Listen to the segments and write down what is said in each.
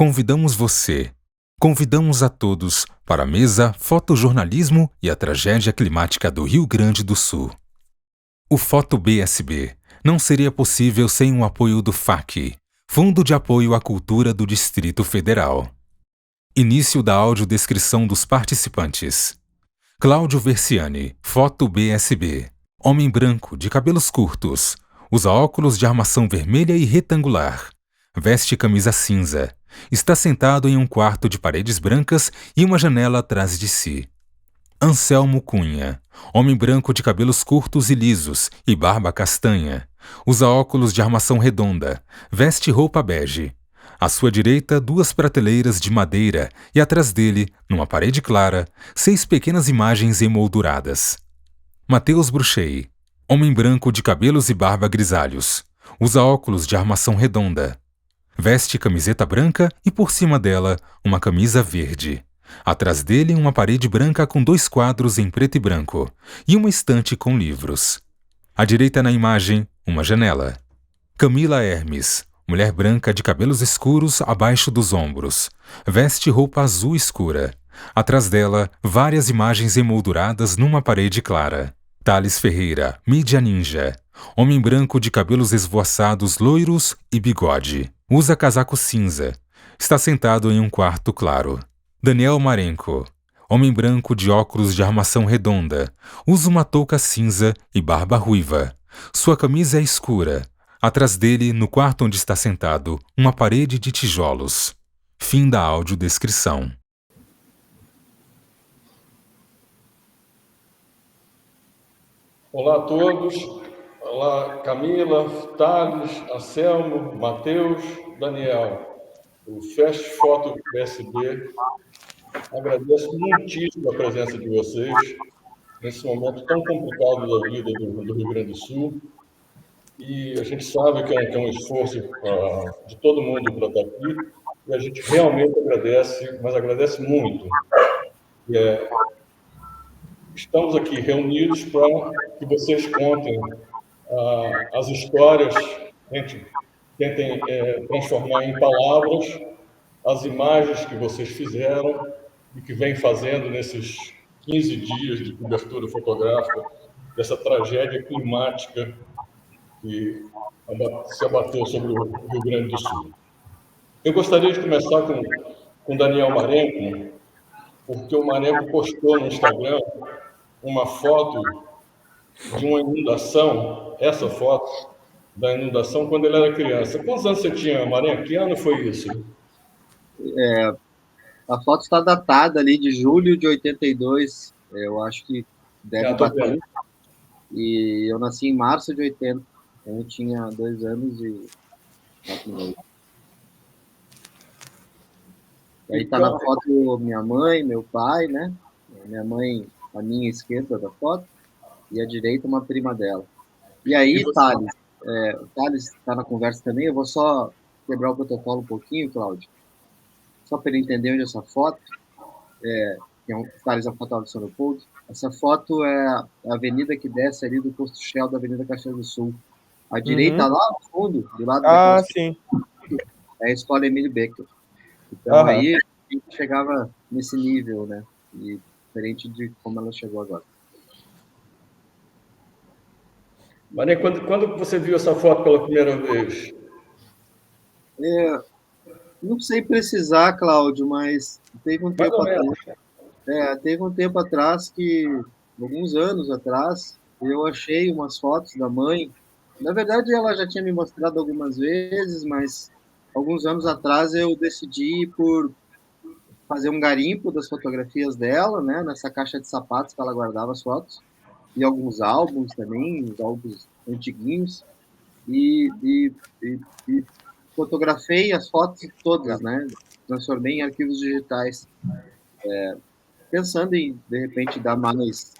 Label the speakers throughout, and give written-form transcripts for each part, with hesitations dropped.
Speaker 1: Convidamos você, convidamos a todos para a mesa Fotojornalismo e a Tragédia Climática do Rio Grande do Sul. O Foto BSB não seria possível sem o apoio do FAC, Fundo de Apoio à Cultura do Distrito Federal. Início da audiodescrição dos participantes. Cláudio Versiani, Foto BSB. Homem branco, de cabelos curtos. Usa óculos de armação vermelha e retangular. Veste camisa cinza. Está sentado em um quarto de paredes brancas e uma janela atrás de si. Anselmo Cunha. Homem branco de cabelos curtos e lisos e barba castanha. Usa óculos de armação redonda. Veste roupa bege. À sua direita, 2 prateleiras de madeira e atrás dele, numa parede clara, 6 pequenas imagens emolduradas. Matheus Bruchei. Homem branco de cabelos e barba grisalhos. Usa óculos de armação redonda. Veste camiseta branca e por cima dela, uma camisa verde. Atrás dele, uma parede branca com 2 quadros em preto e branco e uma estante com livros. À direita na imagem, uma janela. Camila Hermes. Mulher branca de cabelos escuros abaixo dos ombros. Veste roupa azul escura. Atrás dela, várias imagens emolduradas numa parede clara. Thales Ferreira, mídia ninja. Homem branco de cabelos esvoaçados loiros e bigode. Usa casaco cinza. Está sentado em um quarto claro. Daniel Marenco. Homem branco de óculos de armação redonda. Usa uma touca cinza e barba ruiva. Sua camisa é escura. Atrás dele, no quarto onde está sentado, uma parede de tijolos. Fim da audiodescrição.
Speaker 2: Olá a todos. Olá, Camila, Thales, Anselmo, Matheus, Daniel. O Fast Foto PSB agradeço muitíssimo a presença de vocês nesse momento tão complicado da vida do Rio Grande do Sul. E a gente sabe que é um esforço de todo mundo para estar aqui, e a gente realmente agradece, mas agradece muito. Estamos aqui reunidos para que vocês contem as histórias, tentem transformar em palavras as imagens que vocês fizeram e que vem fazendo nesses 15 dias de cobertura fotográfica dessa tragédia climática que se abateu sobre o Rio Grande do Sul. Eu gostaria de começar com Daniel Marenco, porque o Marenco postou no Instagram uma foto de uma inundação, essa foto da inundação quando ele era criança. Quantos anos você tinha, Marenco? Que ano foi isso?
Speaker 3: A foto está datada ali de julho de 82, eu acho que deve bater. E eu nasci em março de 80. Eu tinha 2 anos e 4 meses. Aí tá na foto minha mãe, meu pai, né? Minha mãe, à minha esquerda da foto, e à direita uma prima dela. E aí, Thales, o Thales está na conversa também, eu vou só quebrar o protocolo um pouquinho, Cláudio, só para ele entender onde essa foto, que é o Thales é um fotógrafo de São Leopoldo, essa foto é a avenida que desce ali do posto Shell da Avenida Caxias do Sul. À direita, lá no fundo, do lado
Speaker 4: sim.
Speaker 3: É a escola Emílio Becker. Então, aí a gente chegava nesse nível, né? E diferente de como ela chegou agora.
Speaker 2: Maria, quando você viu essa foto pela primeira vez?
Speaker 3: Não sei precisar, Cláudio, mas teve um tempo atrás. Teve um tempo atrás alguns anos atrás, eu achei umas fotos da mãe. Na verdade, ela já tinha me mostrado algumas vezes, mas alguns anos atrás eu decidi por fazer um garimpo das fotografias dela, né, nessa caixa de sapatos que ela guardava as fotos, e alguns álbuns também, uns álbuns antiguinhos, e fotografei as fotos todas, né, transformei em arquivos digitais, pensando em, de repente, dar mais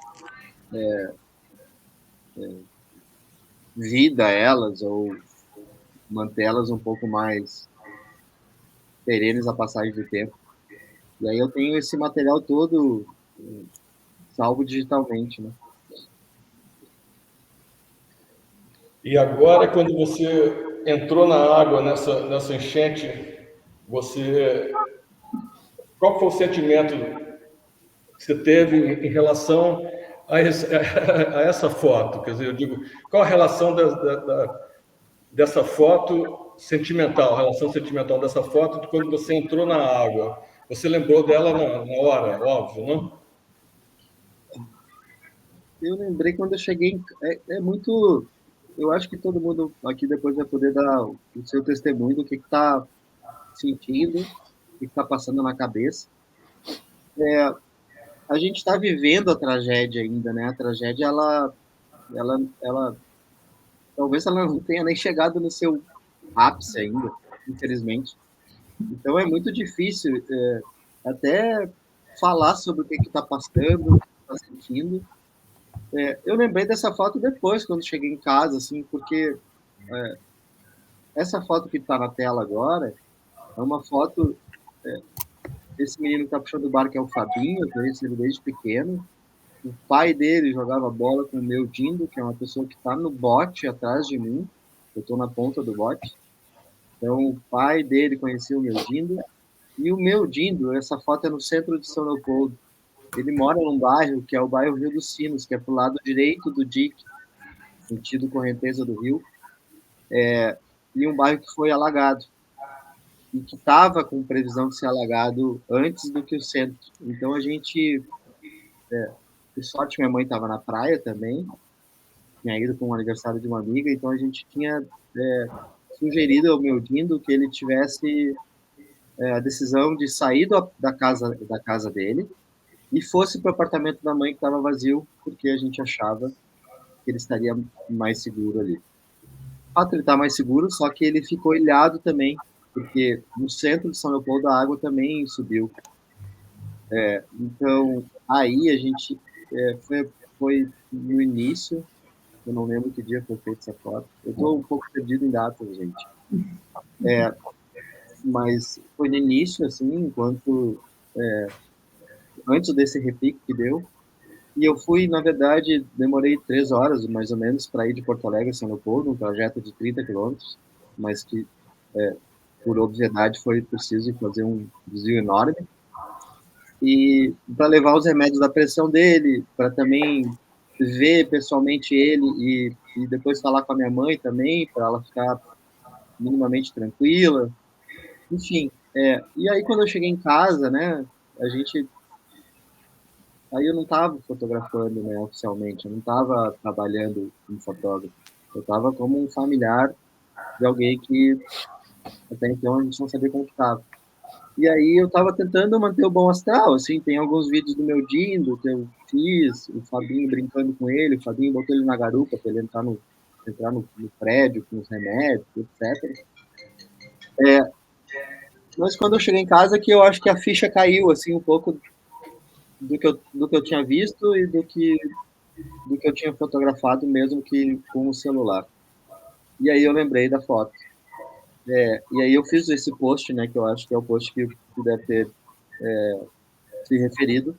Speaker 3: vida a elas, ou mantê-las um pouco mais perenes à passagem do tempo. E aí eu tenho esse material todo salvo digitalmente, né?
Speaker 2: E agora, quando você entrou na água nessa enchente qual foi o sentimento que você teve em relação a essa foto? Quer dizer, eu digo, qual a relação dessa foto sentimental, a relação sentimental dessa foto de quando você entrou na água? Você lembrou dela na hora, óbvio, não?
Speaker 3: Eu lembrei quando eu cheguei. É muito. Eu acho que todo mundo aqui depois vai poder dar o seu testemunho do que está sentindo, o que está passando na cabeça. A gente está vivendo a tragédia ainda, né? A tragédia, ela, talvez ela não tenha nem chegado no seu ápice ainda, infelizmente. Então é muito difícil até falar sobre o que está passando, o que está sentindo. Eu lembrei dessa foto depois, quando cheguei em casa, assim, porque essa foto que está na tela agora é uma foto desse menino que está puxando o barco, é o Fabinho, eu conheço ele desde pequeno. O pai dele jogava bola com o meu Dindo, que é uma pessoa que está no bote atrás de mim. Eu estou na ponta do bote. Então, o pai dele conhecia o meu Dindo. E o meu Dindo, essa foto é no centro de São Leopoldo. Ele mora num bairro que é o bairro Rio dos Sinos, que é pro lado direito do dique, sentido correnteza do rio. E um bairro que foi alagado. E que estava com previsão de ser alagado antes do que o centro. Então, a gente... por sorte, minha mãe estava na praia também, tinha ido para um aniversário de uma amiga, então a gente tinha sugerido ao meu Dindo que ele tivesse a decisão de sair da casa dele e fosse para o apartamento da mãe que estava vazio, porque a gente achava que ele estaria mais seguro ali. De fato, ele está mais seguro, só que ele ficou ilhado também, porque no centro de São Leopoldo a água também subiu. Então, aí a gente foi no início, eu não lembro que dia foi feita essa foto. Eu estou um pouco perdido em datas, gente. Mas foi no início, assim, enquanto antes desse repique que deu. E eu fui, na verdade, demorei 3 horas, mais ou menos, para ir de Porto Alegre a São Leopoldo, um trajeto de 30 quilômetros, mas que, por obviedade, foi preciso fazer um desvio enorme. E para levar os remédios da pressão dele, para também ver pessoalmente ele e depois falar com a minha mãe também, para ela ficar minimamente tranquila. Enfim, e aí quando eu cheguei em casa, né, aí eu não estava fotografando, né, oficialmente, eu não estava trabalhando como fotógrafo, eu estava como um familiar de alguém que até então a gente não sabia como estava. E aí eu estava tentando manter o bom astral, assim, tem alguns vídeos do meu Dindo que eu fiz, o Fabinho brincando com ele, o Fabinho botou ele na garupa para ele entrar no prédio com os remédios, etc. Mas quando eu cheguei em casa que eu acho que a ficha caiu, assim, um pouco do que eu tinha visto e do que eu tinha fotografado, mesmo que com o celular. E aí eu lembrei da foto. E aí eu fiz esse post, né, que eu acho que é o post que deve ter se referido,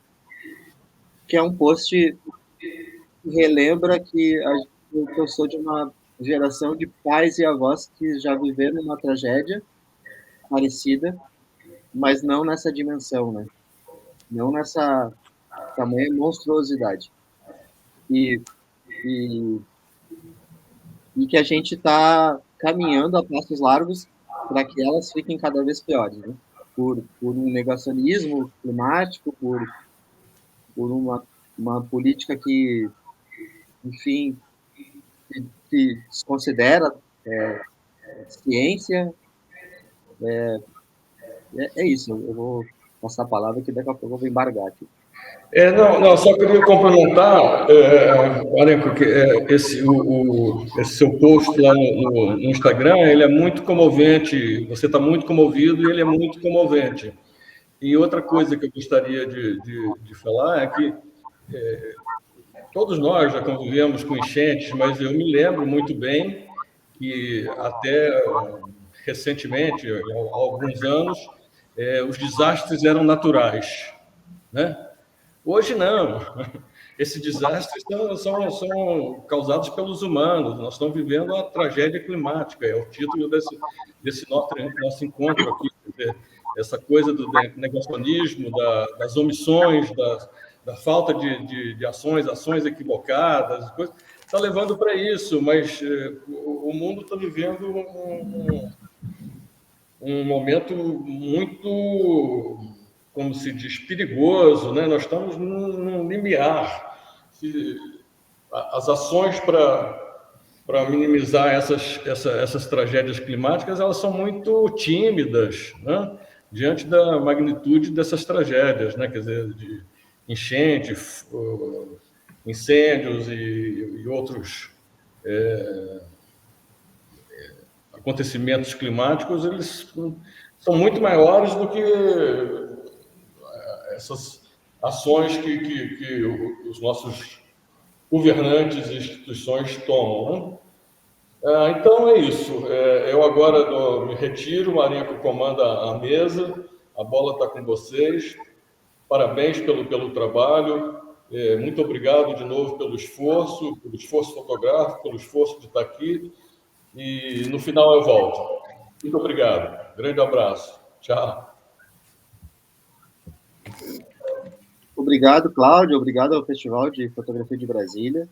Speaker 3: que é um post que relembra que eu sou de uma geração de pais e avós que já viveram uma tragédia parecida, mas não nessa dimensão, né? Não nessa tamanha monstruosidade. E que a gente está caminhando a passos largos para que elas fiquem cada vez piores, né? Por um negacionismo climático, por uma política que, enfim, que desconsidera ciência. É isso, eu vou passar a palavra que daqui a pouco eu vou embargar aqui.
Speaker 2: Não, só queria complementar, Alenco, que esse seu post lá no Instagram, ele é muito comovente, você está muito comovido e ele é muito comovente. E outra coisa que eu gostaria de falar é que todos nós já convivemos com enchentes, mas eu me lembro muito bem que até recentemente, há alguns anos, os desastres eram naturais, né? Hoje não. Esses desastres são causados pelos humanos. Nós estamos vivendo uma tragédia climática. É o título desse nosso encontro aqui. Quer dizer, essa coisa do negacionismo, das omissões, da falta de ações equivocadas, está levando para isso, mas o mundo está vivendo um momento muito, como se diz, perigoso, né? Nós estamos num limiar. As ações para minimizar essas tragédias climáticas, elas são muito tímidas, né? Diante da magnitude dessas tragédias, né? Quer dizer, de enchente, incêndios e outros acontecimentos climáticos, eles são muito maiores do que essas ações que os nossos governantes e instituições tomam, né? Então é isso. Eu agora me retiro, o Marinho comanda a mesa, a bola está com vocês. Parabéns pelo trabalho. Muito obrigado de novo pelo esforço fotográfico, pelo esforço de estar aqui. E no final eu volto. Muito obrigado. Grande abraço. Tchau.
Speaker 3: Obrigado, Cláudio. Obrigado ao Festival de Fotografia de Brasília.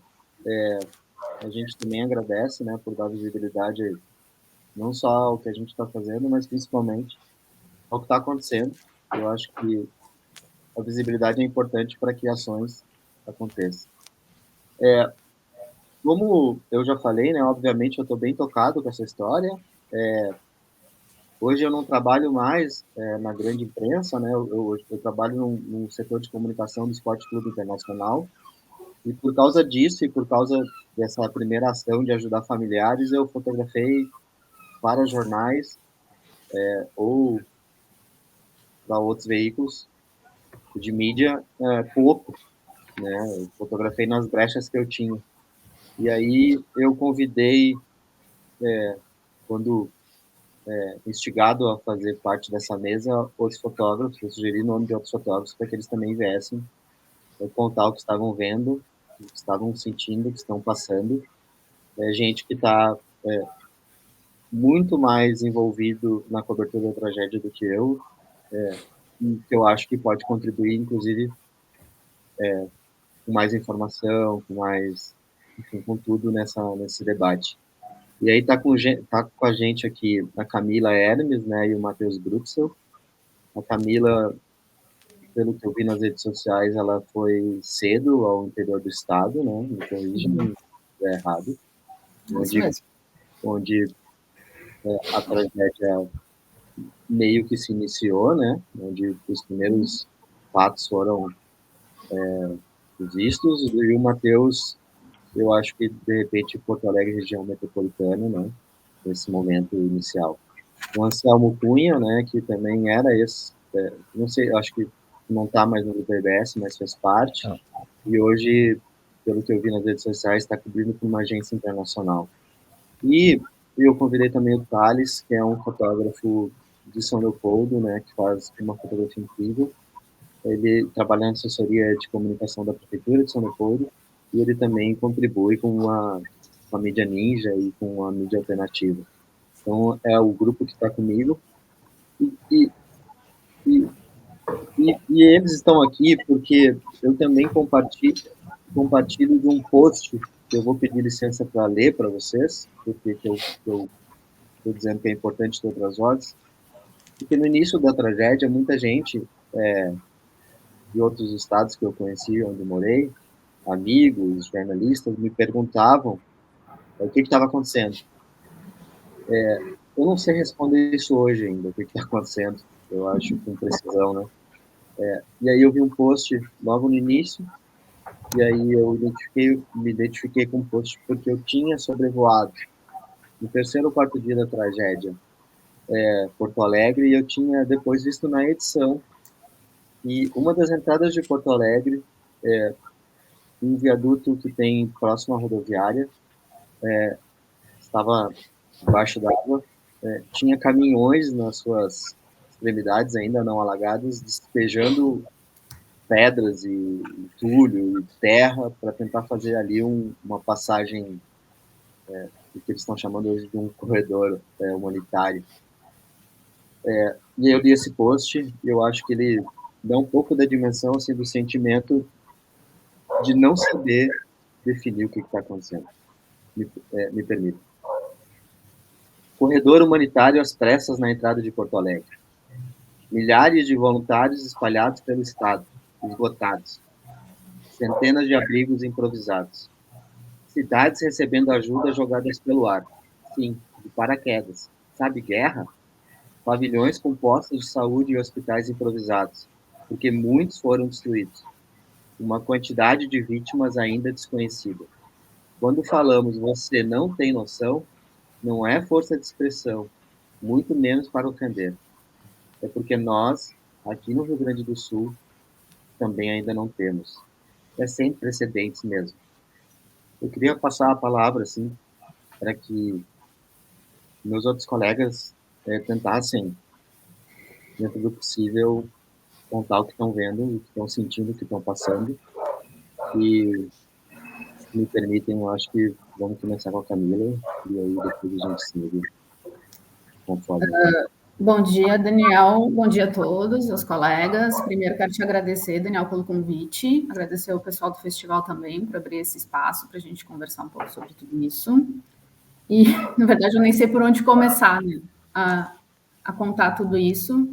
Speaker 3: A gente também agradece, né, por dar visibilidade não só ao que a gente está fazendo, mas principalmente ao que está acontecendo. Eu acho que a visibilidade é importante para que ações aconteçam. Como eu já falei, né, obviamente eu estou bem tocado com essa história. Hoje eu não trabalho mais na grande imprensa, né, eu trabalho no setor de comunicação do Esporte Clube Internacional, e por causa disso e por causa dessa primeira ação de ajudar familiares, eu fotografei para jornais ou para outros veículos de mídia pouco, né? Eu fotografei nas brechas que eu tinha. E aí eu convidei, quando instigado a fazer parte dessa mesa, outros fotógrafos, eu sugeri o nome de outros fotógrafos para que eles também viessem contar o que estavam vendo, o que estavam sentindo, o que estão passando. Gente que está muito mais envolvido na cobertura da tragédia do que eu, e que eu acho que pode contribuir, inclusive, com mais informação, com mais, enfim, com tudo nesse debate. E aí tá com a gente aqui a Camila Hermes, né, e o Matheus Brutzel. A Camila, pelo que eu vi nas redes sociais, ela foi cedo ao interior do estado, né, me corrija se estiver errado, onde a tragédia meio que se iniciou, né, onde os primeiros fatos foram vistos, e o Matheus, eu acho que, de repente, Porto Alegre, região metropolitana, né, nesse momento inicial. O Anselmo Cunha, né, que também era não sei, acho que não está mais no BBS, mas fez parte, e hoje, pelo que eu vi nas redes sociais, está cobrindo por uma agência internacional. E eu convidei também o Thales, que é um fotógrafo de São Leopoldo, né, que faz uma fotografia incrível. Ele trabalha na assessoria de comunicação da Prefeitura de São Leopoldo, e ele também contribui com a mídia ninja e com a mídia alternativa. Então, é o grupo que está comigo. E eles estão aqui porque eu também compartilho de um post que eu vou pedir licença para ler para vocês, porque eu estou dizendo que é importante ter outras vozes. Porque no início da tragédia, muita gente de outros estados que eu conheci, onde eu morei, amigos, jornalistas, me perguntavam o que estava acontecendo. Eu não sei responder isso hoje ainda, o que está acontecendo, eu acho, com precisão, né? E aí eu vi um post logo no início, e aí eu me identifiquei com o post porque eu tinha sobrevoado no terceiro ou quarto dia da tragédia Porto Alegre, e eu tinha depois visto na edição, e uma das entradas de Porto Alegre, um viaduto que tem próximo à rodoviária, estava debaixo d'água, tinha caminhões nas suas extremidades ainda não alagadas, despejando pedras e entulho e terra para tentar fazer ali uma passagem, o que eles estão chamando hoje de um corredor humanitário. E eu li esse post e eu acho que ele dá um pouco da dimensão assim, do sentimento de não saber definir o que está acontecendo. Me permita. Corredor humanitário às pressas na entrada de Porto Alegre. Milhares de voluntários espalhados pelo estado, esgotados. Centenas de abrigos improvisados. Cidades recebendo ajuda jogadas pelo ar. Sim, de paraquedas. Sabe guerra? Pavilhões com postos de saúde e hospitais improvisados, porque muitos foram destruídos. Uma quantidade de vítimas ainda desconhecida. Quando falamos você não tem noção, não é força de expressão, muito menos para ofender. É porque nós, aqui no Rio Grande do Sul, também ainda não temos. É sem precedentes mesmo. Eu queria passar a palavra, assim, para que meus outros colegas tentassem, dentro do possível, contar o que estão vendo, o que estão sentindo, o que estão passando. E, se me permitem, eu acho que vamos começar com a Camila, e aí depois a gente segue conforme.
Speaker 4: Bom dia, Daniel. Bom dia a todos, os colegas. Primeiro, quero te agradecer, Daniel, pelo convite. Agradecer ao pessoal do festival também por abrir esse espaço para a gente conversar um pouco sobre tudo isso. E, na verdade, eu nem sei por onde começar, né, a contar tudo isso.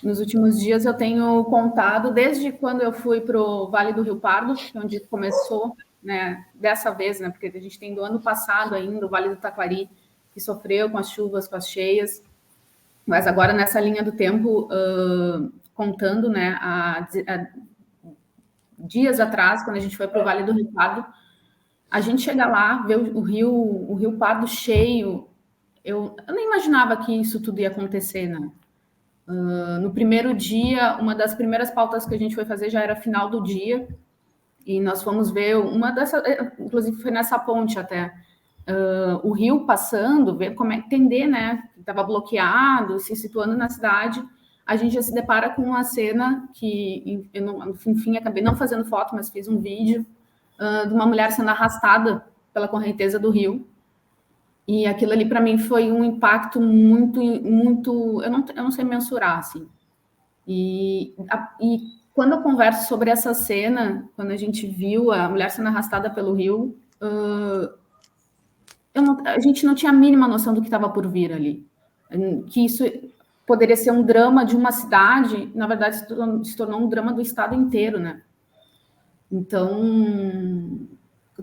Speaker 4: Nos últimos dias, eu tenho contado, desde quando eu fui para o Vale do Rio Pardo, onde começou, né, dessa vez, né, porque a gente tem do ano passado ainda o Vale do Taquari, que sofreu com as chuvas, com as cheias. Mas agora, nessa linha do tempo, contando, né, dias atrás, quando a gente foi para o Vale do Rio Pardo, a gente chega lá, vê o Rio Pardo cheio. Eu nem imaginava que isso tudo ia acontecer, né? No primeiro dia, uma das primeiras pautas que a gente foi fazer já era final do dia, e nós fomos ver uma dessas, inclusive foi nessa ponte até, o rio passando, ver como é entender, né? Estava bloqueado, se situando na cidade. A gente já se depara com uma cena que, eu não, enfim, acabei não fazendo foto, mas fiz um vídeo de uma mulher sendo arrastada pela correnteza do rio. E aquilo ali, para mim, foi um impacto muito, muito... Eu não sei mensurar, assim. E quando eu converso sobre essa cena, quando a gente viu a mulher sendo arrastada pelo rio, a gente não tinha a mínima noção do que estava por vir ali. Que isso poderia ser um drama de uma cidade, na verdade, se tornou um drama do estado inteiro, né? Então,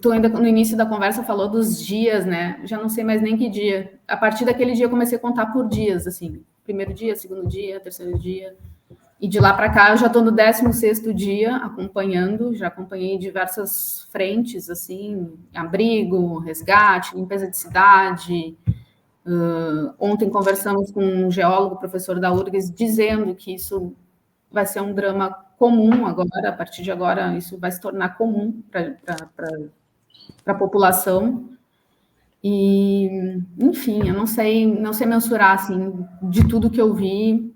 Speaker 4: tu ainda no início da conversa falou dos dias, né? Já não sei mais nem que dia. A partir daquele dia eu comecei a contar por dias, assim. Primeiro dia, segundo dia, terceiro dia. E de lá para cá eu já estou no 16º dia acompanhando, já acompanhei diversas frentes, assim, abrigo, resgate, limpeza de cidade. Ontem conversamos com um geólogo, professor da URGS, dizendo que isso vai ser um drama comum agora, a partir de agora isso vai se tornar comum para a população. E, enfim, eu não sei mensurar, assim, de tudo que eu vi,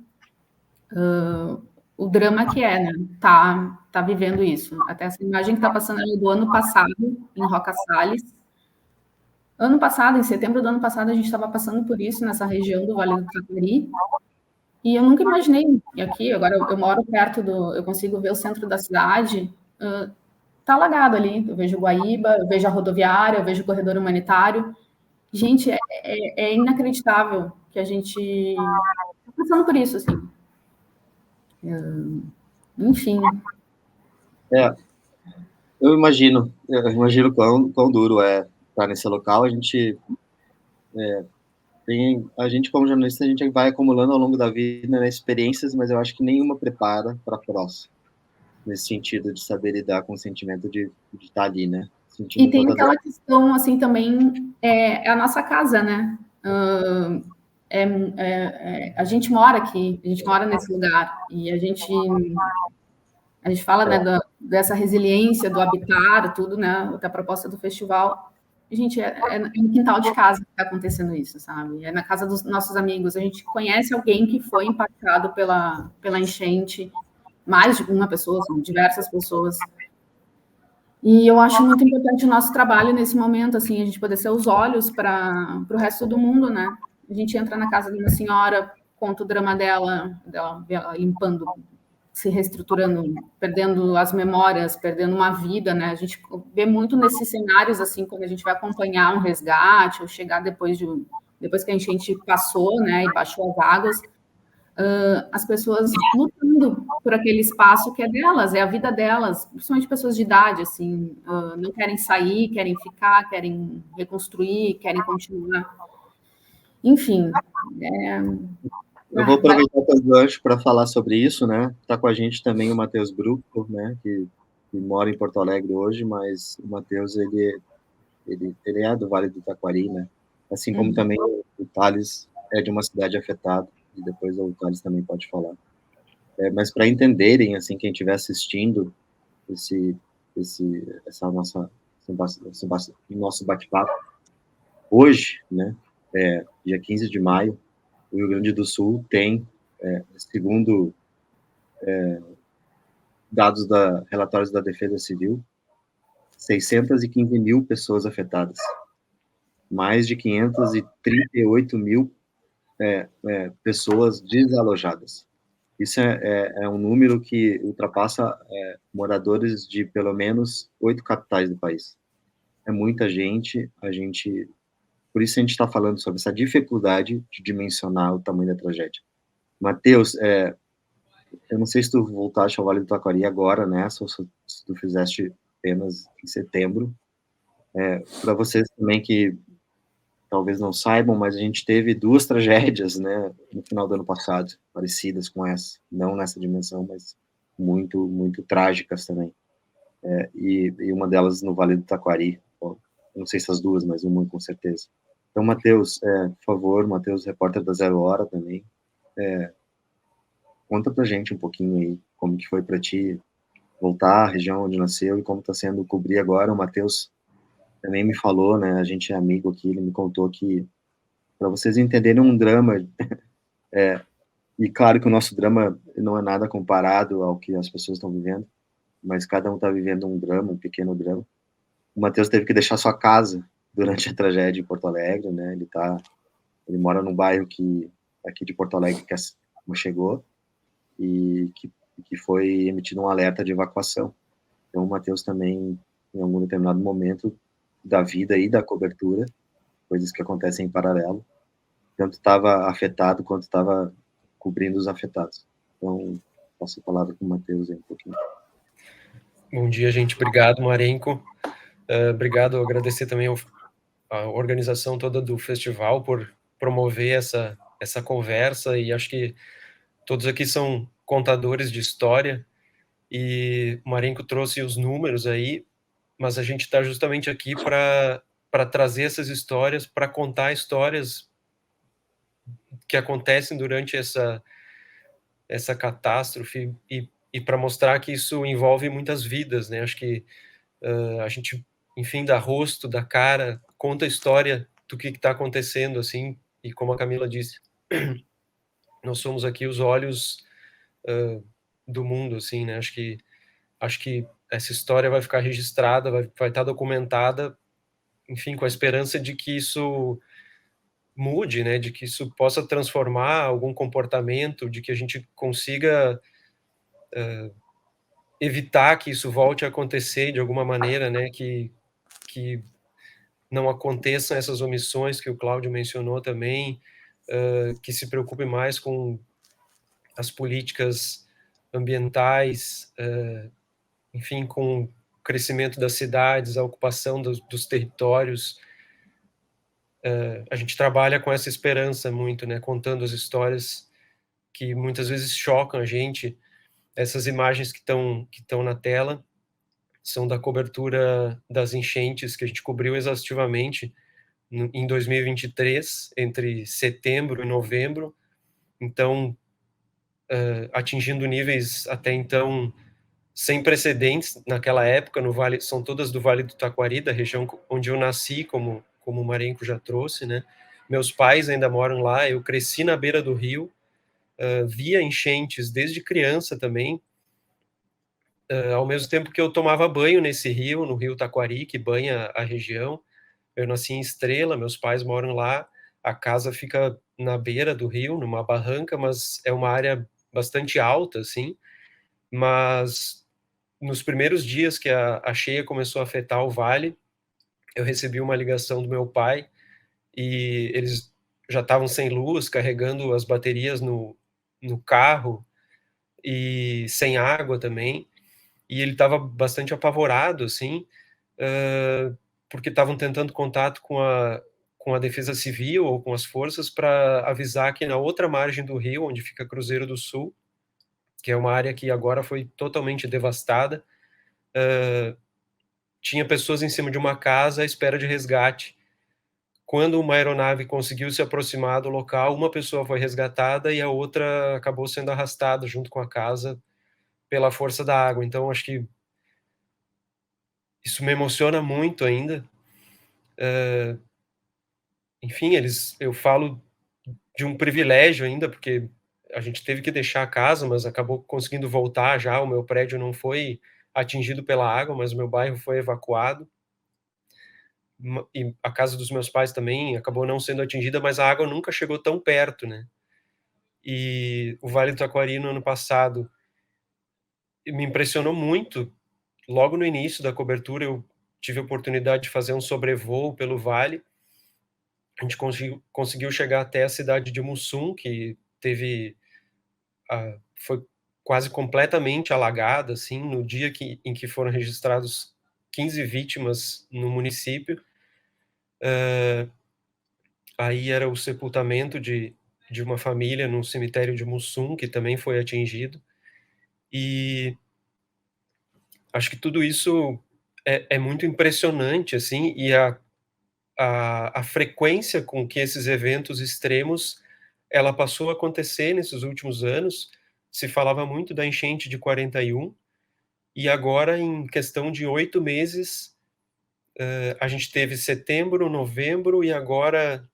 Speaker 4: o drama que é, né? Tá vivendo isso. Até essa imagem que está passando ali do ano passado, em Roca Salles. Ano passado, em setembro do ano passado, a gente estava passando por isso nessa região do Vale do Taquari. E eu nunca imaginei, e aqui, agora eu moro perto eu consigo ver o centro da cidade, tá alagado ali. Eu vejo Guaíba, eu vejo a rodoviária, eu vejo o corredor humanitário. Gente, é inacreditável que a gente está passando por isso, assim. Enfim.
Speaker 3: Eu imagino quão duro é estar nesse local. A gente como jornalista, a gente vai acumulando ao longo da vida, né, experiências, mas eu acho que nenhuma prepara para a próxima, nesse sentido de saber lidar com o sentimento de estar ali, né?
Speaker 4: E tem aquela questão, assim, também, é a nossa casa, né? A gente mora aqui, a gente mora nesse lugar, e a gente fala, né, dessa resiliência, do habitar, tudo, né, da proposta do festival. Gente, é no quintal de casa que está acontecendo isso, sabe? É na casa dos nossos amigos. A gente conhece alguém que foi impactado pela enchente, mais de uma pessoa, são diversas pessoas. E eu acho muito importante o nosso trabalho nesse momento, assim, a gente poder ser os olhos para o resto do mundo, né? A gente entra na casa de uma senhora conta o drama dela limpando, se reestruturando, perdendo as memórias, perdendo uma vida, né? A gente vê muito nesses cenários, assim, quando a gente vai acompanhar um resgate ou chegar depois que a gente passou, né, e baixou as águas, as pessoas lutando por aquele espaço que é delas, é a vida delas, principalmente pessoas de idade, assim, não querem sair, querem ficar, querem reconstruir, querem continuar. Enfim.
Speaker 3: Eu vou aproveitar o gancho para falar sobre isso, né? Está com a gente também o Matheus Bruco, né? Que mora em Porto Alegre hoje, mas o Matheus, ele é do Vale do Taquari, né? Assim como também o Thales é de uma cidade afetada, e depois o Thales também pode falar. Mas para entenderem, assim, quem estiver assistindo esse nosso bate-papo, hoje, né? Dia 15 de maio, o Rio Grande do Sul tem, segundo dados relatórios da Defesa Civil, 615 mil pessoas afetadas, mais de 538 mil pessoas desalojadas. Isso é um número que ultrapassa moradores de pelo menos 8 capitais do país. É muita gente, por isso a gente está falando sobre essa dificuldade de dimensionar o tamanho da tragédia. Matheus, eu não sei se tu voltaste ao Vale do Taquari agora, né? Se tu fizeste apenas em setembro. Para vocês também que talvez não saibam, mas a gente teve 2 tragédias, né, no final do ano passado, parecidas com essa, não nessa dimensão, mas muito, muito trágicas também. E uma delas no Vale do Taquari. Não sei se as 2, mas uma com certeza. Então, Matheus, por favor, Matheus, repórter da Zero Hora também, conta pra gente um pouquinho aí como que foi para ti voltar à região onde nasceu e como está sendo cobrir agora. O Matheus também me falou, né, a gente é amigo aqui, ele me contou que, para vocês entenderem um drama, e claro que o nosso drama não é nada comparado ao que as pessoas estão vivendo, mas cada um está vivendo um drama, um pequeno drama. O Matheus teve que deixar sua casa durante a tragédia em Porto Alegre, né, ele mora num bairro aqui de Porto Alegre que chegou, e que foi emitido um alerta de evacuação. Então o Matheus também, em algum determinado momento da vida e da cobertura, coisas que acontecem em paralelo, tanto estava afetado quanto estava cobrindo os afetados. Então, passo a palavra para o Matheus aí um pouquinho.
Speaker 5: Bom dia, gente. Obrigado, Marenco. Obrigado, agradecer também a organização toda do festival por promover essa conversa, e acho que todos aqui são contadores de história, e o Marenco trouxe os números aí, mas a gente está justamente aqui para trazer essas histórias, para contar histórias que acontecem durante essa catástrofe, e para mostrar que isso envolve muitas vidas, né? Acho que a gente, enfim, dá rosto, dá cara, conta a história do que está acontecendo, assim, e como a Camila disse, nós somos aqui os olhos do mundo, assim, né? Acho que essa história vai ficar registrada, vai estar documentada, enfim, com a esperança de que isso mude, né, de que isso possa transformar algum comportamento, de que a gente consiga evitar que isso volte a acontecer de alguma maneira, né, que não aconteçam essas omissões que o Cláudio mencionou também, que se preocupe mais com as políticas ambientais, enfim, com o crescimento das cidades, a ocupação dos territórios. A gente trabalha com essa esperança muito, né, contando as histórias que muitas vezes chocam a gente. Essas imagens que estão na tela são da cobertura das enchentes que a gente cobriu exaustivamente em 2023, entre setembro e novembro. Então, atingindo níveis até então sem precedentes naquela época no Vale, são todas do Vale do Taquari, da região onde eu nasci, como o Marenco já trouxe, né? Meus pais ainda moram lá, eu cresci na beira do rio, via enchentes desde criança também, ao mesmo tempo que eu tomava banho nesse rio, no rio Taquari, que banha a região. Eu nasci em Estrela, meus pais moram lá, a casa fica na beira do rio, numa barranca, mas é uma área bastante alta, assim, mas nos primeiros dias que a cheia começou a afetar o vale, eu recebi uma ligação do meu pai, e eles já estavam sem luz, carregando as baterias no carro, e sem água também, e ele estava bastante apavorado, assim, porque estavam tentando contato com a Defesa Civil ou com as forças para avisar que na outra margem do rio, onde fica Cruzeiro do Sul, que é uma área que agora foi totalmente devastada, tinha pessoas em cima de uma casa à espera de resgate. Quando uma aeronave conseguiu se aproximar do local, uma pessoa foi resgatada e a outra acabou sendo arrastada junto com a casa pela força da água. Então, acho que isso me emociona muito ainda. Enfim, eu falo de um privilégio ainda, porque a gente teve que deixar a casa, mas acabou conseguindo voltar já. O meu prédio não foi atingido pela água, mas o meu bairro foi evacuado. E a casa dos meus pais também acabou não sendo atingida, mas a água nunca chegou tão perto, né? E o Vale do Taquari, no ano passado, me impressionou muito. Logo no início da cobertura, eu tive a oportunidade de fazer um sobrevoo pelo vale. A gente conseguiu chegar até a cidade de Mussum, que foi quase completamente alagada, assim, no dia em que foram registrados 15 vítimas no município. Aí era o sepultamento de uma família no cemitério de Mussum, que também foi atingido. E acho que tudo isso é muito impressionante, assim, e a frequência com que esses eventos extremos, ela passou a acontecer nesses últimos anos. Se falava muito da enchente de 41, e agora, em questão de 8 meses, a gente teve setembro, novembro, e agora,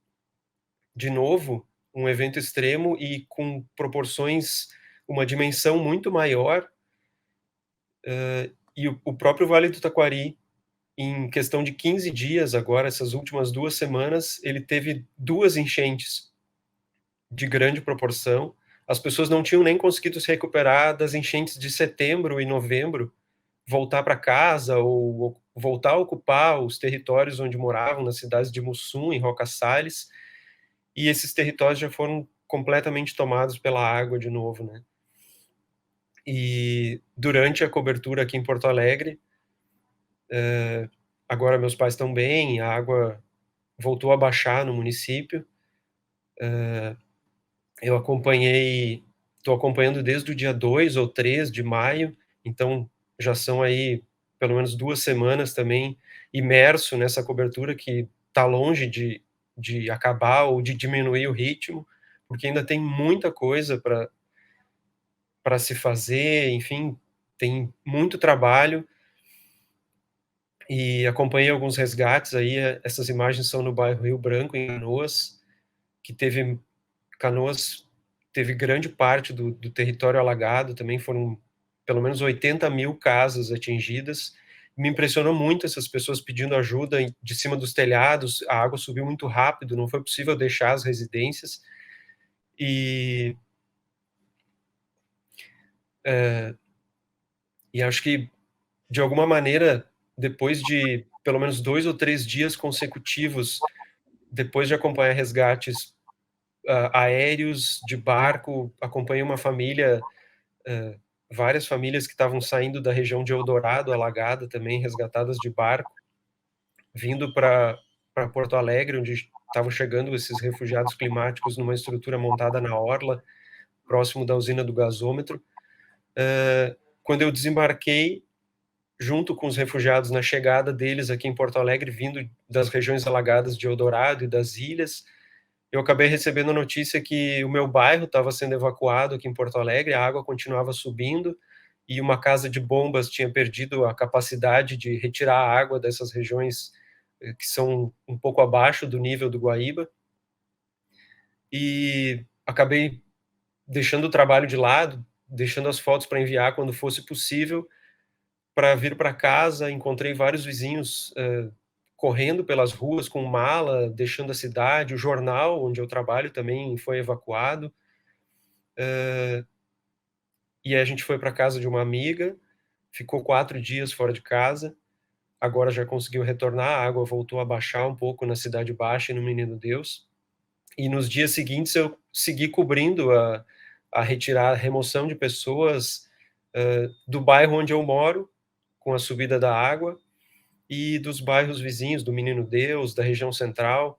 Speaker 5: de novo, um evento extremo e com proporções, uma dimensão muito maior. E o próprio Vale do Taquari, em questão de 15 dias agora, essas últimas 2 semanas, ele teve 2 enchentes de grande proporção. As pessoas não tinham nem conseguido se recuperar das enchentes de setembro e novembro, voltar para casa ou voltar a ocupar os territórios onde moravam, nas cidades de Mussum e Roca Salles, e esses territórios já foram completamente tomados pela água de novo, né? E durante a cobertura aqui em Porto Alegre, agora meus pais estão bem, a água voltou a baixar no município. Eu estou acompanhando desde o dia 2 ou 3 de maio, então já são aí pelo menos 2 semanas também imerso nessa cobertura, que está longe de acabar ou de diminuir o ritmo, porque ainda tem muita coisa para se fazer, enfim, tem muito trabalho. E acompanhei alguns resgates aí, essas imagens são no bairro Rio Branco, em Canoas, que Canoas teve grande parte do território alagado, também foram pelo menos 80 mil casas atingidas. Me impressionou muito essas pessoas pedindo ajuda de cima dos telhados, a água subiu muito rápido, não foi possível deixar as residências. E acho que, de alguma maneira, depois de pelo menos 2 ou 3 dias consecutivos, depois de acompanhar resgates aéreos, de barco, acompanhei uma família, várias famílias que estavam saindo da região de Eldorado, alagada também, resgatadas de barco, vindo para Porto Alegre, onde estavam chegando esses refugiados climáticos numa estrutura montada na orla, próximo da usina do gasômetro. Quando eu desembarquei, junto com os refugiados, na chegada deles aqui em Porto Alegre, vindo das regiões alagadas de Eldorado e das ilhas, eu acabei recebendo a notícia que o meu bairro estava sendo evacuado aqui em Porto Alegre, a água continuava subindo, e uma casa de bombas tinha perdido a capacidade de retirar a água dessas regiões que são um pouco abaixo do nível do Guaíba. E acabei deixando o trabalho de lado, deixando as fotos para enviar quando fosse possível, para vir para casa. Encontrei vários vizinhos correndo pelas ruas com mala, deixando a cidade. O jornal onde eu trabalho também foi evacuado. E aí a gente foi para casa de uma amiga, ficou 4 dias fora de casa, agora já conseguiu retornar, a água voltou a baixar um pouco na Cidade Baixa e no Menino Deus. E nos dias seguintes eu segui cobrindo a remoção de pessoas do bairro onde eu moro, com a subida da água, e dos bairros vizinhos, do Menino Deus, da região central.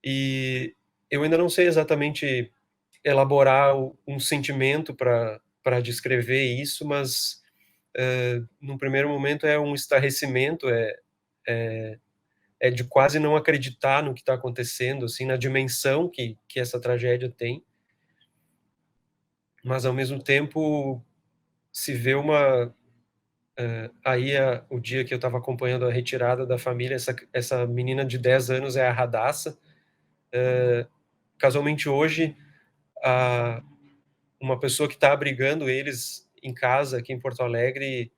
Speaker 5: E eu ainda não sei exatamente elaborar um sentimento para descrever isso, mas no primeiro momento é um estarrecimento, é de quase não acreditar no que está acontecendo, assim, na dimensão que essa tragédia tem, mas ao mesmo tempo se vê o dia que eu estava acompanhando a retirada da família, essa menina de 10 anos é a Radassa. Casualmente hoje, uma pessoa que está abrigando eles em casa aqui em Porto Alegre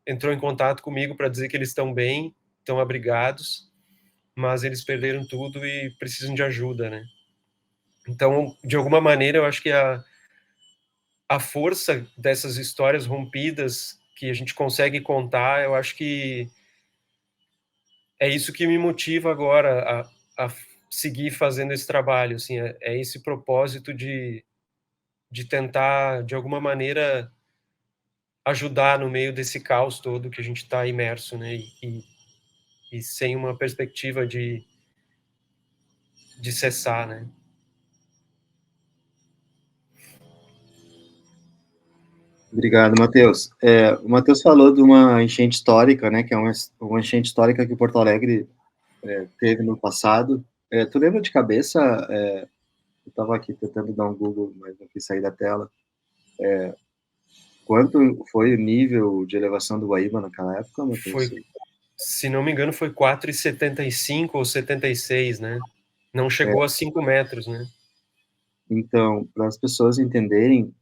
Speaker 5: entrou em contato comigo para dizer que eles estão bem, estão abrigados, mas eles perderam tudo e precisam de ajuda, né? Então, de alguma maneira, eu acho que a força dessas histórias rompidas que a gente consegue contar, eu acho que é isso que me motiva agora a seguir fazendo esse trabalho, assim, é esse propósito de tentar, de alguma maneira, ajudar no meio desse caos todo que a gente está imerso, né, e sem uma perspectiva de cessar, né.
Speaker 3: Obrigado, Matheus. O Matheus falou de uma enchente histórica, né, que é uma enchente histórica que Porto Alegre teve no passado. Tu lembra de cabeça, eu estava aqui tentando dar um Google, mas não quis sair da tela, quanto foi o nível de elevação do Guaíba naquela época, Matheus?
Speaker 5: Foi, se não me engano, foi 4,75 ou 76, né? Não chegou a 5 metros, né?
Speaker 3: Então, para as pessoas entenderem,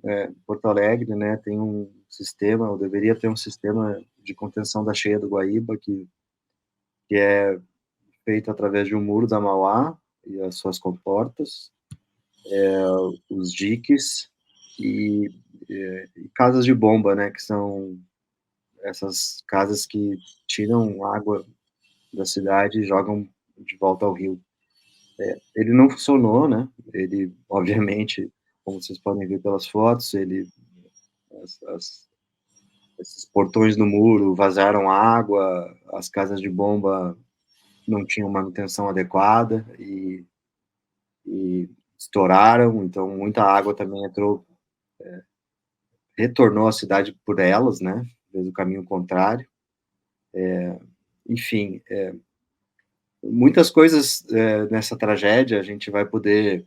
Speaker 3: Porto Alegre, né, tem um sistema, ou deveria ter um sistema de contenção da cheia do Guaíba, que é feito através de um muro da Mauá e as suas comportas, os diques e casas de bomba, né, que são essas casas que tiram água da cidade e jogam de volta ao rio. Ele não funcionou, né? Ele, obviamente, como vocês podem ver pelas fotos, esses portões no muro vazaram água, as casas de bomba não tinham manutenção adequada e estouraram, então muita água também entrou, retornou à cidade por elas, né? Fez o caminho contrário. Enfim, muitas coisas nessa tragédia a gente vai poder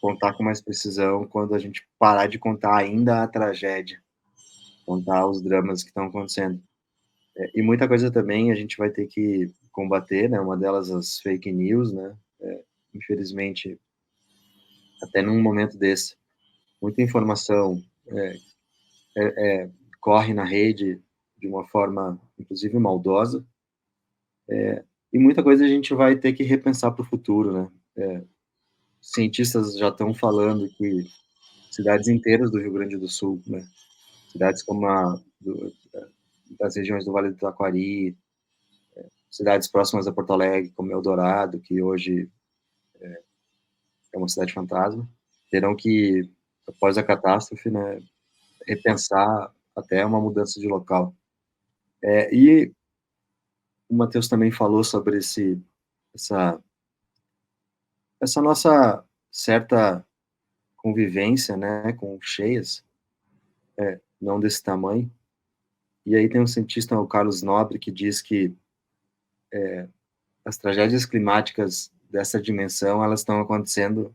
Speaker 3: contar com mais precisão quando a gente parar de contar ainda a tragédia, contar os dramas que estão acontecendo. E muita coisa também a gente vai ter que combater, né? Uma delas as fake news, né? Infelizmente, até num momento desse, muita informação corre na rede de uma forma, inclusive, maldosa, e muita coisa a gente vai ter que repensar para o futuro, né? Cientistas já estão falando que cidades inteiras do Rio Grande do Sul, né? Cidades como das regiões do Vale do Taquari, cidades próximas a Porto Alegre, como Eldorado, que hoje é uma cidade fantasma, terão que, após a catástrofe, né, repensar até uma mudança de local. E o Matheus também falou sobre essa nossa certa convivência, né, com cheias, não desse tamanho. E aí tem um cientista, o Carlos Nobre, que diz que as tragédias climáticas dessa dimensão, elas estão acontecendo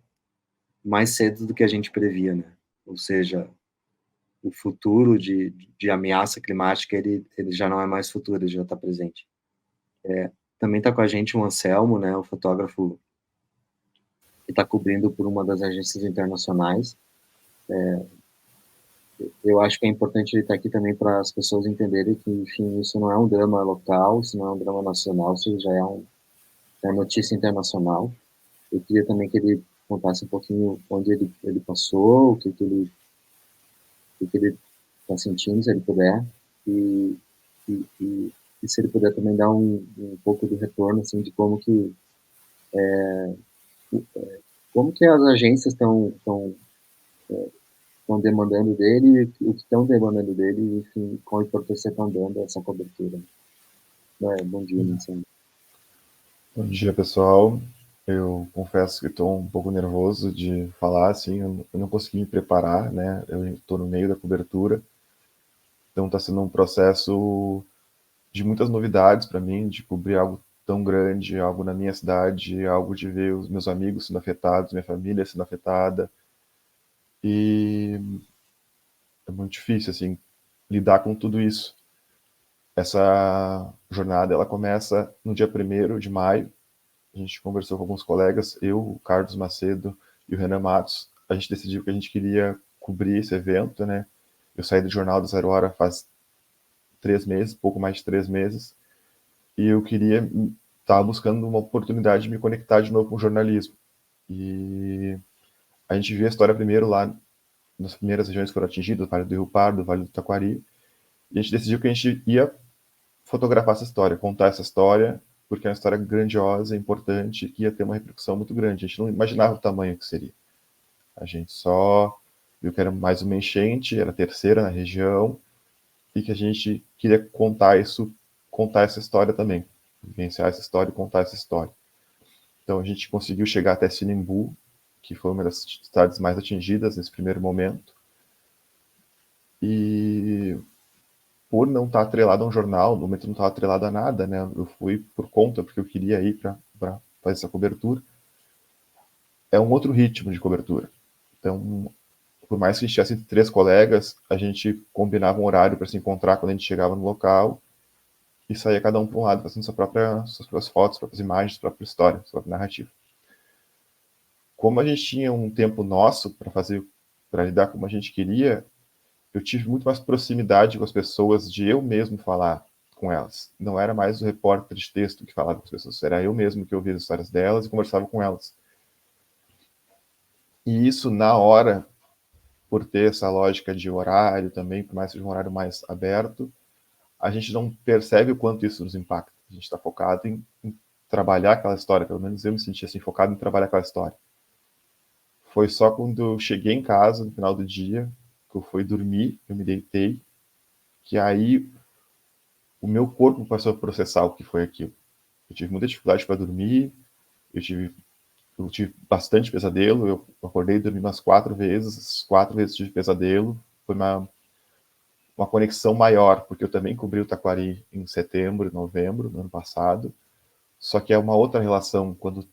Speaker 3: mais cedo do que a gente previa, né? Ou seja, o futuro de ameaça climática, ele já não é mais futuro, ele já está presente. Também está com a gente o Anselmo, né, o fotógrafo que está cobrindo por uma das agências internacionais. eu acho que é importante ele estar aqui também para as pessoas entenderem que, enfim, isso não é um drama local, isso não é um drama nacional, isso já é notícia internacional. Eu queria também que ele contasse um pouquinho onde ele passou, o que ele está sentindo, se ele puder, e, e, e, e se ele puder também dar um pouco de retorno, assim, de como que as agências estão demandando dele, o que estão demandando dele, enfim, qual a importância estão dando a essa cobertura. Bom dia, Vincent.
Speaker 6: Bom dia, pessoal. Eu confesso que estou um pouco nervoso de falar, assim, eu não consegui me preparar, né? Eu estou no meio da cobertura, então está sendo um processo de muitas novidades para mim, de cobrir algo tão grande, algo na minha cidade, algo de ver os meus amigos sendo afetados, minha família sendo afetada, e é muito difícil, assim, lidar com tudo isso. Essa jornada, ela começa no dia 1º de maio, a gente conversou com alguns colegas, eu, o Carlos Macedo e o Renan Matos, a gente decidiu que a gente queria cobrir esse evento, né? Eu saí do Jornal da 0 Hora faz 3 meses, pouco mais de 3 meses, e eu queria estar buscando uma oportunidade de me conectar de novo com o jornalismo. E a gente viu a história primeiro lá nas primeiras regiões que foram atingidas, o Vale do Rio Pardo, o Vale do Taquari, e a gente decidiu que a gente ia fotografar essa história, contar essa história, porque é uma história grandiosa, importante, que ia ter uma repercussão muito grande. A gente não imaginava o tamanho que seria. A gente só viu que era mais uma enchente, era a terceira na região, e que a gente queria contar essa história também, vivenciar essa história e contar essa história. Então a gente conseguiu chegar até Sinimbu, que foi uma das cidades mais atingidas nesse primeiro momento, e por não estar atrelado a um jornal, no momento não estava atrelado a nada, né? Eu fui por conta, porque eu queria ir para fazer essa cobertura. É um outro ritmo de cobertura. Então, por mais que a gente tivesse 3 colegas, a gente combinava um horário para se encontrar quando a gente chegava no local e saía cada um para um lado, fazendo suas próprias fotos, suas próprias imagens, sua própria história, sua própria narrativa. Como a gente tinha um tempo nosso para lidar como a gente queria, eu tive muito mais proximidade com as pessoas de eu mesmo falar com elas. Não era mais o repórter de texto que falava com as pessoas, era eu mesmo que ouvia as histórias delas e conversava com elas. E isso, na hora, por ter essa lógica de horário também, por mais que seja um horário mais aberto, a gente não percebe o quanto isso nos impacta. A gente está focado em trabalhar aquela história, pelo menos eu me senti assim, focado em trabalhar aquela história. Foi só quando eu cheguei em casa, no final do dia, que eu fui dormir, eu me deitei, que aí o meu corpo passou a processar o que foi aquilo. Eu tive muita dificuldade para dormir, eu tive bastante pesadelo, eu acordei e dormi umas 4 vezes, as 4 vezes tive pesadelo, foi uma conexão maior, porque eu também cobri o Taquari em setembro, novembro, no ano passado, só que é uma outra relação quando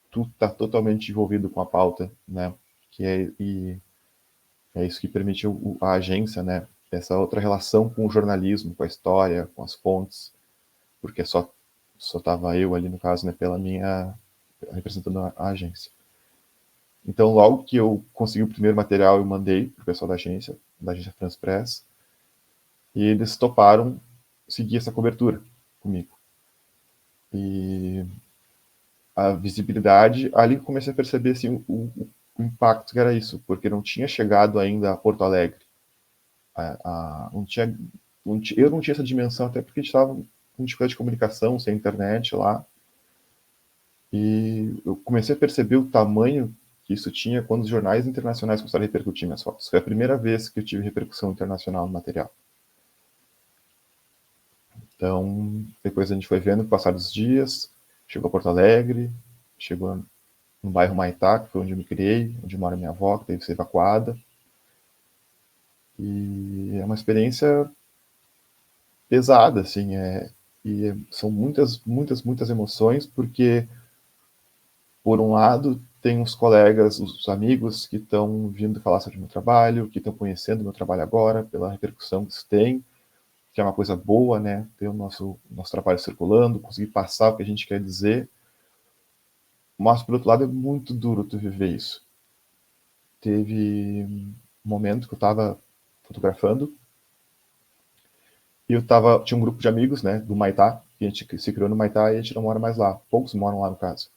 Speaker 6: tu está totalmente envolvido com a pauta, né, e é isso que permitiu a agência, né, essa outra relação com o jornalismo, com a história, com as fontes, porque só estava eu ali, no caso, né, representando a agência. Então, logo que eu consegui o primeiro material, eu mandei para o pessoal da agência France Press, e eles toparam seguir essa cobertura comigo. E a visibilidade, ali eu comecei a perceber assim, o impacto que era isso, porque não tinha chegado ainda a Porto Alegre. Eu não tinha essa dimensão, até porque a gente estava com dificuldade de comunicação, sem internet lá. E eu comecei a perceber o tamanho que isso tinha quando os jornais internacionais começaram a repercutir minhas fotos. Foi a primeira vez que eu tive repercussão internacional no material. Então, depois a gente foi vendo, passados os dias, chegou a Porto Alegre, chegou no bairro Maitá, que foi onde eu me criei, onde mora minha avó, que teve que ser evacuada. E é uma experiência pesada, assim, são muitas emoções, porque, por um lado, tem os colegas, os amigos que estão vindo falar sobre o meu trabalho, que estão conhecendo o meu trabalho agora, pela repercussão que isso tem, que é uma coisa boa, né, ter o nosso trabalho circulando, conseguir passar o que a gente quer dizer, mas, por outro lado, é muito duro tu viver isso. Teve um momento que eu estava fotografando. E tinha um grupo de amigos, né, do Maitá, que a gente se criou no Maitá e a gente não mora mais lá. Poucos moram lá, no caso.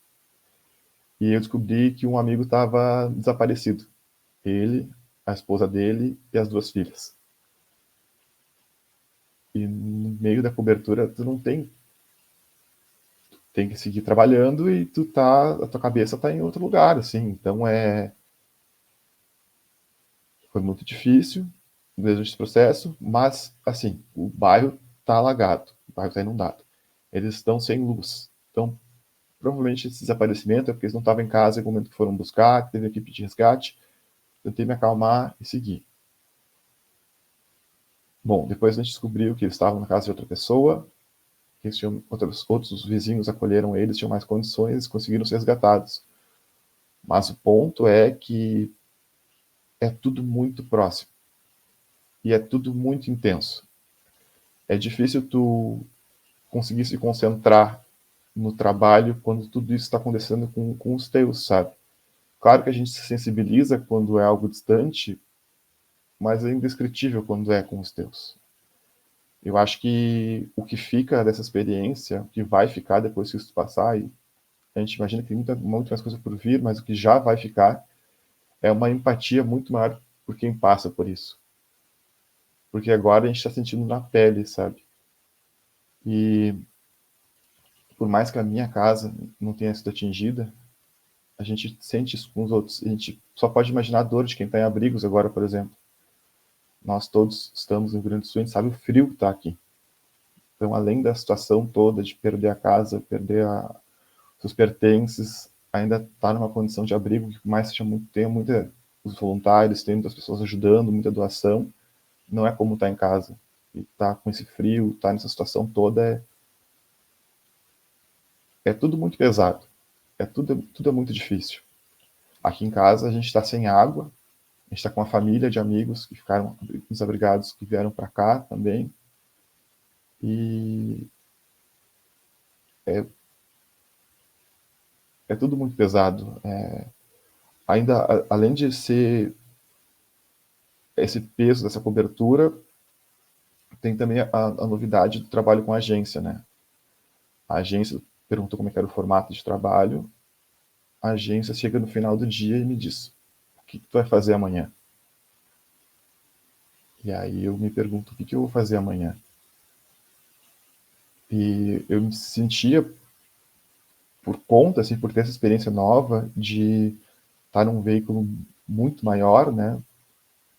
Speaker 6: E eu descobri que um amigo estava desaparecido. Ele, a esposa dele e as 2 filhas. E no meio da cobertura, tu não tem que seguir trabalhando e a tua cabeça tá em outro lugar, assim. Então foi muito difícil mesmo esse processo, mas assim, o bairro tá alagado, o bairro tá inundado. Eles estão sem luz. Então, provavelmente esse desaparecimento é porque eles não estavam em casa no momento que foram buscar, que teve equipe de resgate. Tentei me acalmar e seguir. Bom, depois a gente descobriu que eles estavam na casa de outra pessoa, que eles tinham, outros vizinhos acolheram eles, tinham mais condições, conseguiram ser resgatados. Mas o ponto é que é tudo muito próximo. E é tudo muito intenso. É difícil tu conseguir se concentrar no trabalho quando tudo isso está acontecendo com os teus, sabe? Claro que a gente se sensibiliza quando é algo distante, mas é indescritível quando é com os teus. Eu acho que o que fica dessa experiência, o que vai ficar depois que isso passar, e a gente imagina que tem muito mais coisa por vir, mas o que já vai ficar é uma empatia muito maior por quem passa por isso. Porque agora a gente está sentindo na pele, sabe? E por mais que a minha casa não tenha sido atingida, a gente sente isso com os outros. A gente só pode imaginar a dor de quem está em abrigos agora, por exemplo. Nós todos estamos no Rio Grande do Sul, a gente sabe o frio que está aqui. Então, além da situação toda de perder a casa, perder seus pertences, ainda está numa condição de abrigo que mais seja tem muita os voluntários, tem muitas pessoas ajudando, muita doação. Não é como estar em casa. E tá com esse frio, tá nessa situação toda, é tudo muito pesado. Tudo é muito difícil. Aqui em casa a gente está sem água, a gente está com uma família de amigos que ficaram desabrigados, que vieram para cá também. E é tudo muito pesado. Ainda, além de ser esse peso dessa cobertura, tem também a novidade do trabalho com a agência, né? A agência perguntou como é que era o formato de trabalho. A agência chega no final do dia e me diz: o que tu vai fazer amanhã? E aí eu me pergunto: o que eu vou fazer amanhã? E eu me sentia, por conta, assim, por ter essa experiência nova de estar num veículo muito maior, né?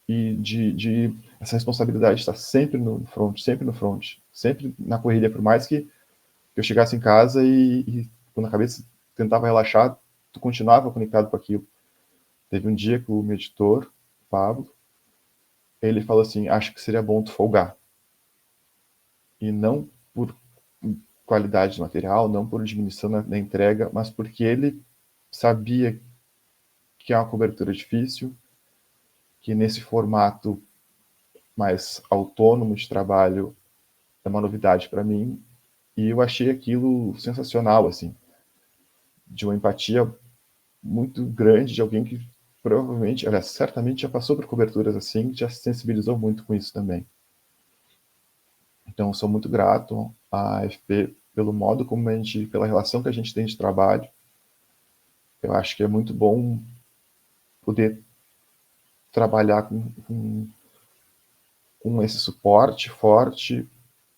Speaker 6: E de essa responsabilidade de estar sempre no front, sempre na correria, por mais que eu chegasse em casa e quando a cabeça tentava relaxar, tu continuava conectado com aquilo. Teve um dia que o meu editor, Pablo, ele falou assim: acho que seria bom tu folgar. E não por qualidade de material, não por diminuição na entrega, mas porque ele sabia que é uma cobertura difícil, que nesse formato mais autônomo de trabalho é uma novidade para mim, e eu achei aquilo sensacional, assim, de uma empatia muito grande de alguém que provavelmente, aliás, certamente já passou por coberturas assim, já se sensibilizou muito com isso também. Então, eu sou muito grato à AFP pelo modo como pela relação que a gente tem de trabalho. Eu acho que é muito bom poder trabalhar com esse suporte forte,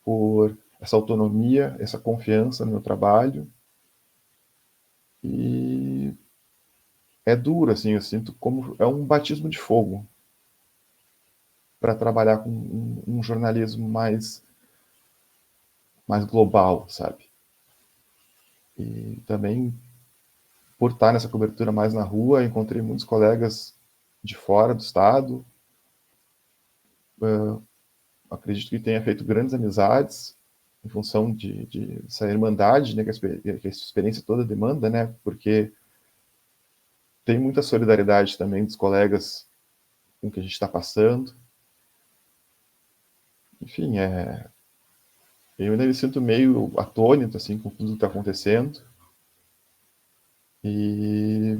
Speaker 6: por essa autonomia, essa confiança no meu trabalho. E é duro, assim, eu sinto como é um batismo de fogo para trabalhar com um jornalismo mais global, sabe? E também, por estar nessa cobertura mais na rua, encontrei muitos colegas de fora do estado. Acredito que tenha feito grandes amizades em função de essa irmandade, né, que essa experiência toda demanda, né? Porque tem muita solidariedade também dos colegas com o que a gente está passando. Enfim, eu ainda me sinto meio atônito, assim, com tudo que está acontecendo. E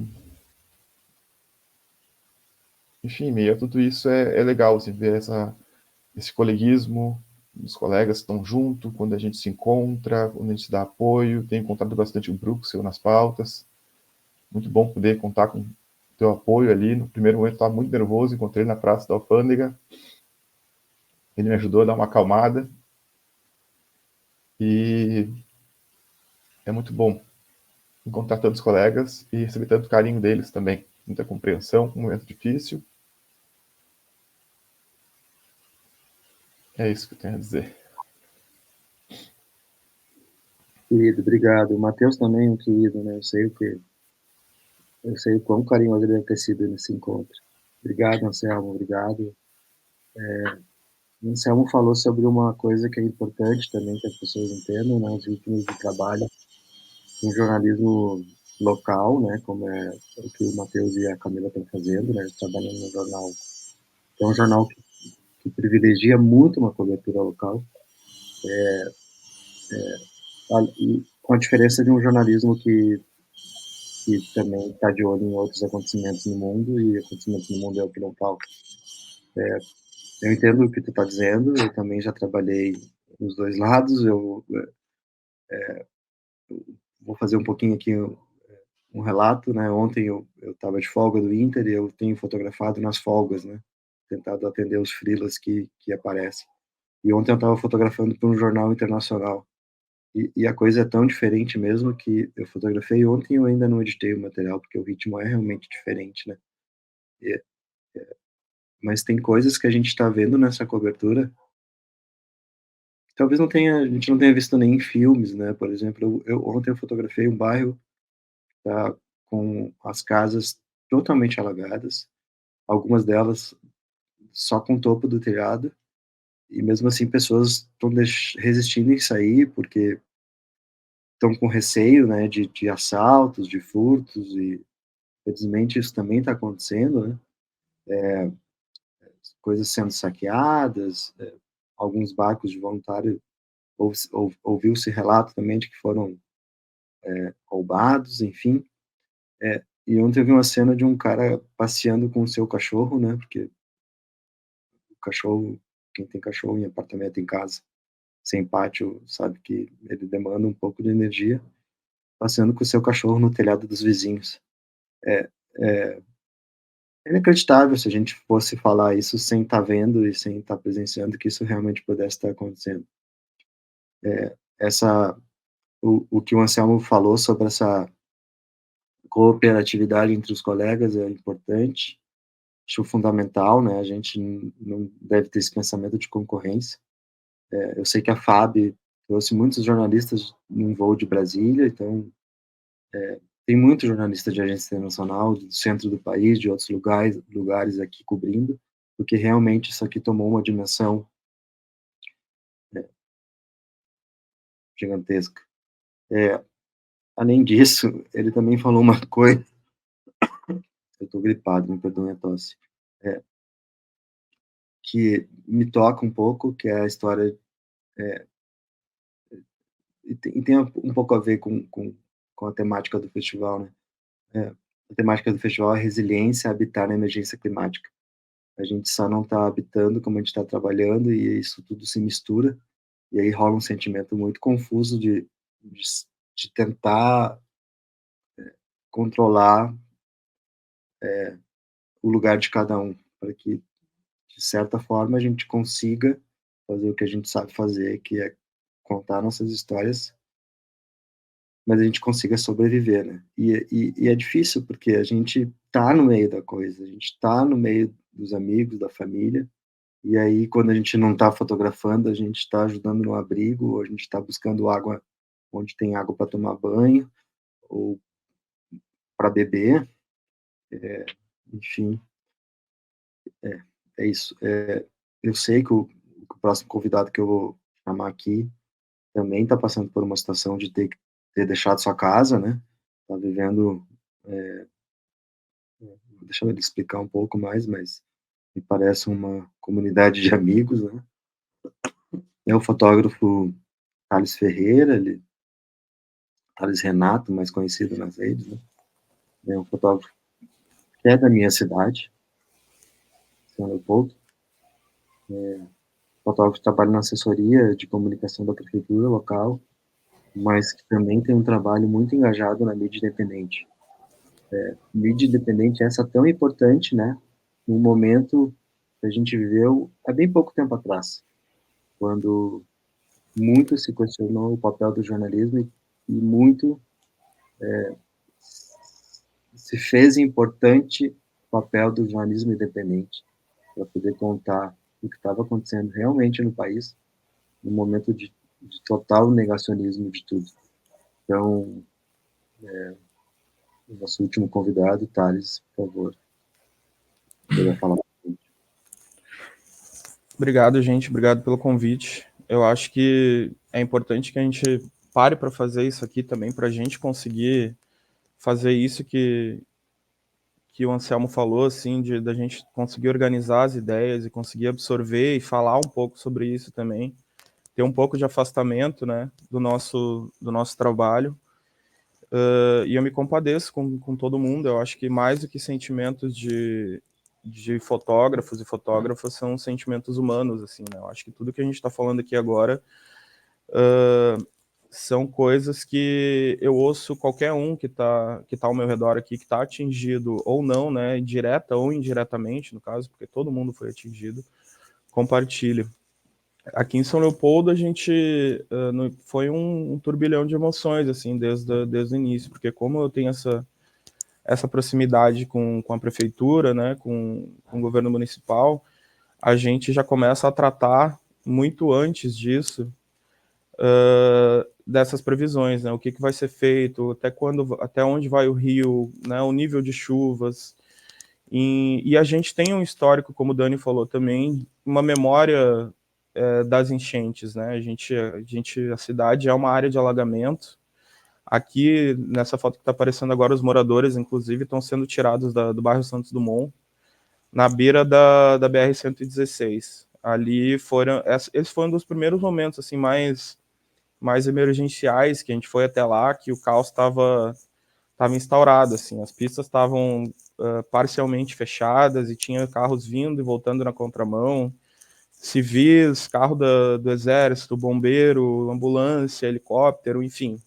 Speaker 6: enfim, meio a tudo isso é legal, assim, ver esse coleguismo, os colegas estão junto, quando a gente se encontra, quando a gente se dá apoio. Tenho encontrado bastante o Bruxel nas pautas. Muito bom poder contar com o teu apoio ali. No primeiro momento estava muito nervoso, encontrei na Praça da Alfândega. Ele me ajudou a dar uma acalmada. E é muito bom encontrar tantos colegas e receber tanto carinho deles também. Muita compreensão, um momento difícil. É isso que eu tenho a dizer.
Speaker 3: Querido, obrigado. O Matheus também é um querido, né? Eu sei o quão carinhoso ele deve ter sido nesse encontro. Obrigado, Anselmo, obrigado. O Anselmo falou sobre uma coisa que é importante também que as pessoas entendam, né? Os ritmos de trabalho, um jornalismo local, né? Como é o que o Matheus e a Camila estão fazendo, né? Trabalhando no jornal. É um jornal que privilegia muito uma cobertura local. E com a diferença de um jornalismo que também está de olho em outros acontecimentos no mundo, e acontecimentos no mundo é o que não falta. Eu entendo o que tu está dizendo, eu também já trabalhei nos dois lados, eu vou fazer um pouquinho aqui um relato, né? Ontem eu estava de folga do Inter e eu tenho fotografado nas folgas, né? Tentado atender os freelas que aparecem. E ontem eu estava fotografando para um jornal internacional. E a coisa é tão diferente mesmo que eu fotografei ontem e eu ainda não editei o material, porque o ritmo é realmente diferente, né? E, mas tem coisas que a gente está vendo nessa cobertura, talvez a gente não tenha visto nem em filmes, né? Por exemplo, ontem eu fotografei um bairro tá, com as casas totalmente alagadas, algumas delas só com o topo do telhado, e mesmo assim pessoas estão resistindo em sair porque estão com receio, né, de assaltos, de furtos, e felizmente isso também está acontecendo, né? Coisas sendo saqueadas, alguns barcos de voluntário, ouviu-se relato também de que foram roubados, enfim. E ontem eu vi uma cena de um cara passeando com o seu cachorro, né, porque o cachorro, quem tem cachorro em apartamento em casa, sem pátio, sabe que ele demanda um pouco de energia, passeando com o seu cachorro no telhado dos vizinhos. É, é, é inacreditável se a gente fosse falar isso sem estar vendo e sem estar presenciando que isso realmente pudesse estar acontecendo. Essa, o que o Anselmo falou sobre essa cooperatividade entre os colegas é importante, acho fundamental, né? A gente não deve ter esse pensamento de concorrência. Eu sei que a FAB trouxe muitos jornalistas num voo de Brasília, então tem muito jornalista de agência internacional, do centro do país, de outros lugares aqui cobrindo, porque realmente isso aqui tomou uma dimensão gigantesca. Além disso, ele também falou uma coisa, eu estou gripado, me perdoe a tosse, que me toca um pouco, que é a história, e tem um pouco a ver com a temática do festival, né? A temática do festival é resiliência, habitar na emergência climática. A gente só não está habitando como a gente está trabalhando, e isso tudo se mistura, e aí rola um sentimento muito confuso de tentar controlar o lugar de cada um, para que, de certa forma, a gente consiga fazer o que a gente sabe fazer, que é contar nossas histórias, mas a gente consiga sobreviver, né? E é difícil, porque a gente tá no meio da coisa, a gente tá no meio dos amigos, da família, e aí quando a gente não tá fotografando, a gente está ajudando no abrigo, ou a gente está buscando água onde tem água para tomar banho, ou para beber, enfim, é isso. Eu sei que o próximo convidado que eu vou chamar aqui também está passando por uma situação de ter deixado sua casa, né? Está vivendo. Deixa eu explicar um pouco mais, mas me parece uma comunidade de amigos, né? É o fotógrafo Thales Ferreira, Thales Renato, mais conhecido nas redes, né? É um fotógrafo que é da minha cidade, São Leopoldo. Fotógrafo que trabalha na assessoria de comunicação da prefeitura local, mas que também tem um trabalho muito engajado na mídia independente. Mídia independente essa tão importante, né? No momento que a gente viveu há bem pouco tempo atrás, quando muito se questionou o papel do jornalismo e muito se fez importante o papel do jornalismo independente para poder contar o que estava acontecendo realmente no país, no momento de total negacionismo de tudo. Então, o nosso último convidado, Thales, por favor, poderia falar.
Speaker 7: Obrigado, gente. Obrigado pelo convite. Eu acho que é importante que a gente pare para fazer isso aqui também, para a gente conseguir fazer isso que o Anselmo falou, assim, da gente conseguir organizar as ideias e conseguir absorver e falar um pouco sobre isso também. Ter um pouco de afastamento, né, do nosso trabalho. E eu me compadeço com todo mundo. Eu acho que mais do que sentimentos de fotógrafos e fotógrafas são sentimentos humanos, assim, né? Eu acho que tudo que a gente está falando aqui agora são coisas que eu ouço qualquer um que tá ao meu redor aqui, que está atingido ou não, né, direta ou indiretamente, no caso, porque todo mundo foi atingido, compartilha. Aqui em São Leopoldo a gente foi um turbilhão de emoções, assim, desde o início, porque como eu tenho essa proximidade com a prefeitura, né, com o governo municipal, a gente já começa a tratar muito antes disso dessas previsões, né, o que vai ser feito, até onde vai o rio, né, o nível de chuvas, e a gente tem um histórico, como o Dani falou também, uma memória das enchentes, né, a cidade é uma área de alagamento. Aqui, nessa foto que está aparecendo agora, os moradores, inclusive, estão sendo tirados do bairro Santos Dumont, na beira da BR-116. Ali eles foram um dos primeiros momentos, assim, mais emergenciais, que a gente foi até lá, que o caos estava instaurado, assim, as pistas estavam parcialmente fechadas e tinha carros vindo e voltando na contramão, civis, carro do exército, bombeiro, ambulância, helicóptero, enfim.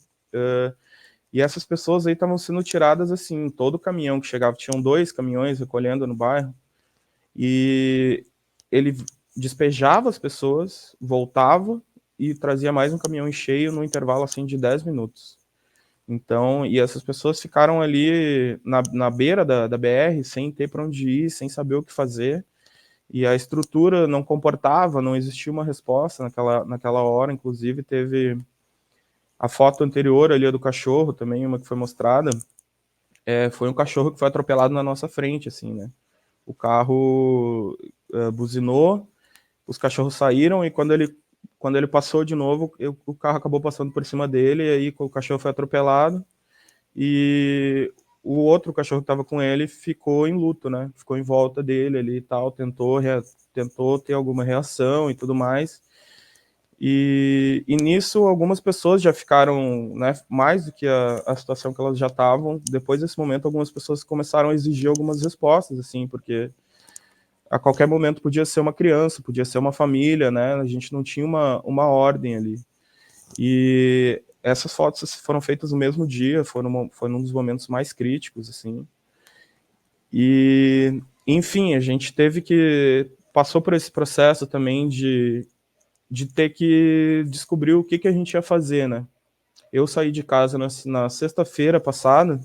Speaker 7: E essas pessoas aí estavam sendo tiradas, assim, todo caminhão que chegava, tinham 2 caminhões recolhendo no bairro, e ele despejava as pessoas, voltava e trazia mais um caminhão em cheio no intervalo, assim, de 10 minutos. Então, e essas pessoas ficaram ali na beira da BR, sem ter para onde ir, sem saber o que fazer, e a estrutura não comportava, não existia uma resposta naquela hora. Inclusive teve a foto anterior ali do cachorro também, uma que foi mostrada, foi um cachorro que foi atropelado na nossa frente, assim, né? O carro buzinou, os cachorros saíram, e quando ele passou de novo, o carro acabou passando por cima dele, e aí o cachorro foi atropelado, e o outro cachorro que estava com ele ficou em luto, né? Ficou em volta dele ali e tal, tentou ter alguma reação e tudo mais. E nisso algumas pessoas já ficaram, né, mais do que a situação que elas já estavam. Depois desse momento, algumas pessoas começaram a exigir algumas respostas, assim, porque a qualquer momento podia ser uma criança, podia ser uma família, né? A gente não tinha uma ordem ali. E essas fotos foram feitas no mesmo dia, foi um dos momentos mais críticos, assim. E, enfim, a gente passou por esse processo também de ter que descobrir o que a gente ia fazer, né? Eu saí de casa na sexta-feira passada,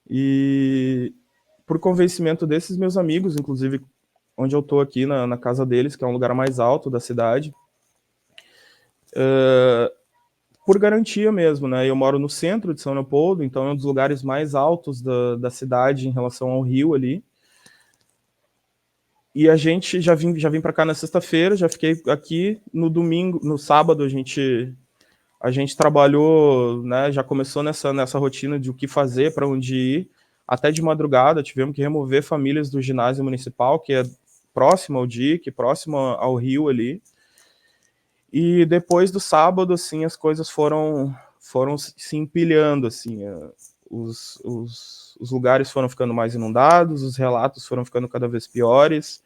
Speaker 7: e por convencimento desses meus amigos, inclusive onde eu estou aqui, na casa deles, que é um lugar mais alto da cidade, por garantia mesmo, né? Eu moro no centro de São Leopoldo, então é um dos lugares mais altos da cidade em relação ao rio ali. E a gente já vim para cá na sexta-feira, já fiquei aqui no sábado a gente trabalhou, né? Já começou nessa rotina de o que fazer, para onde ir. Até de madrugada tivemos que remover famílias do ginásio municipal, que é próximo ao DIC, próximo ao rio ali. E depois do sábado, assim, as coisas foram se empilhando, assim, os lugares foram ficando mais inundados, os relatos foram ficando cada vez piores,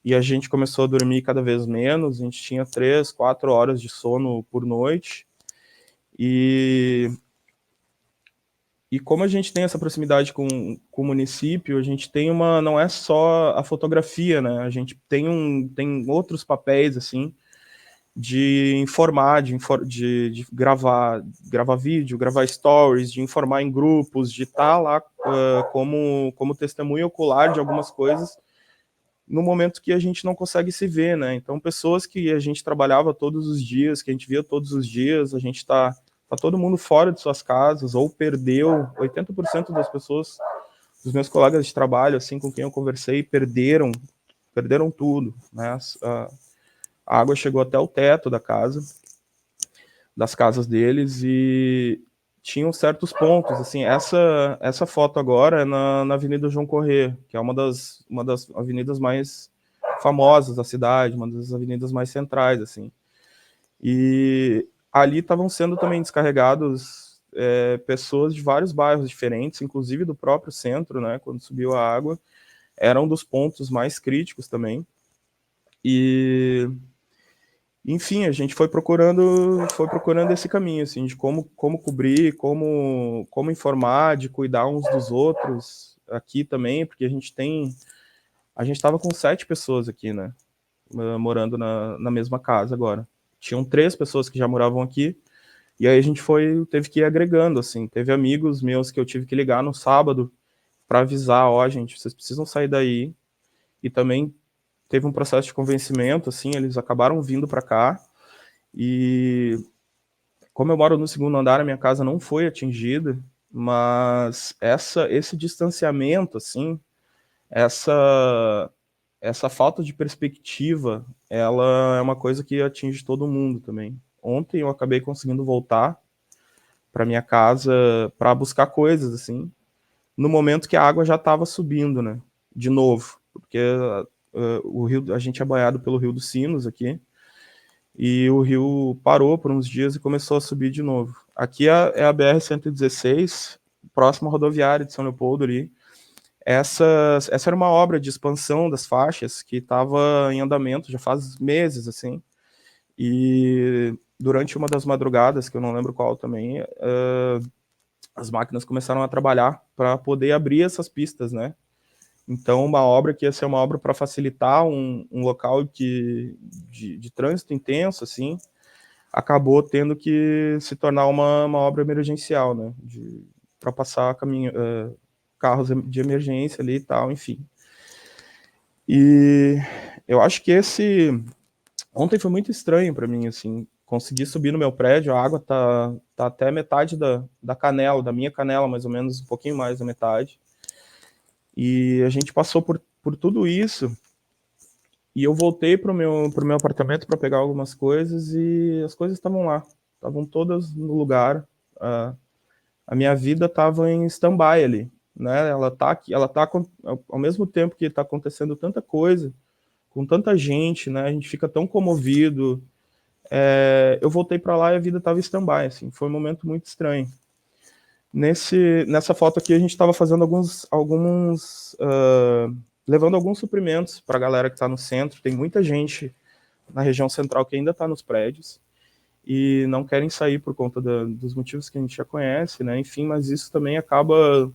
Speaker 7: e a gente começou a dormir cada vez menos, a gente tinha 3, 4 horas de sono por noite, e como a gente tem essa proximidade com o município, a gente tem não é só a fotografia, né, a gente tem outros papéis, assim, de informar, de gravar vídeo, gravar stories, de informar em grupos, de estar lá como testemunha ocular de algumas coisas no momento que a gente não consegue se ver, né? Então, pessoas que a gente trabalhava todos os dias, que a gente via todos os dias, a gente tá todo mundo fora de suas casas, ou perdeu, 80% das pessoas, dos meus colegas de trabalho, assim, com quem eu conversei, perderam tudo, né? A água chegou até o teto das casas deles, e tinham certos pontos, assim, essa foto agora é na Avenida João Corrêa, que é uma das avenidas mais famosas da cidade, uma das avenidas mais centrais, assim. E ali estavam sendo também descarregados pessoas de vários bairros diferentes, inclusive do próprio centro, né, quando subiu a água, era um dos pontos mais críticos também. E enfim, a gente foi procurando esse caminho, assim, de como cobrir, como informar, de cuidar uns dos outros aqui também, porque a gente estava com 7 pessoas aqui, né, morando na mesma casa agora. Tinham 3 pessoas que já moravam aqui, e aí a gente teve que ir agregando, assim, teve amigos meus que eu tive que ligar no sábado para avisar, ó, gente, vocês precisam sair daí, e também teve um processo de convencimento, assim, eles acabaram vindo para cá, e como eu moro no segundo andar, a minha casa não foi atingida, mas esse distanciamento, assim, essa falta de perspectiva, ela é uma coisa que atinge todo mundo também. Ontem eu acabei conseguindo voltar para minha casa para buscar coisas, assim, no momento que a água já estava subindo, né, de novo, porque o rio, a gente é banhado pelo Rio dos Sinos aqui, e o rio parou por uns dias e começou a subir de novo. Aqui é a BR-116, próxima à rodoviária de São Leopoldo ali. Essa era uma obra de expansão das faixas que estava em andamento já faz meses, assim. E durante uma das madrugadas, que eu não lembro qual também, as máquinas começaram a trabalhar para poder abrir essas pistas, né? Então, uma obra que ia ser uma obra para facilitar um local de trânsito intenso, assim, acabou tendo que se tornar uma obra emergencial, né? Para passar carros de emergência ali e tal, enfim. E eu acho que ontem foi muito estranho para mim, assim, conseguir subir no meu prédio, a água tá até metade da canela, da minha canela, mais ou menos, um pouquinho mais da metade. E a gente passou por tudo isso, e eu voltei pro meu apartamento para pegar algumas coisas, e as coisas estavam lá, estavam todas no lugar. A minha vida estava em stand-by ali, né? Ela tá aqui, ao mesmo tempo que está acontecendo tanta coisa, com tanta gente, né? A gente fica tão comovido. Eu voltei para lá e a vida estava em stand-by, assim, foi um momento muito estranho. Nessa foto aqui a gente estava fazendo levando alguns suprimentos para a galera que está no centro. Tem muita gente na região central que ainda está nos prédios e não querem sair por conta dos motivos que a gente já conhece, né? Enfim, mas isso também acaba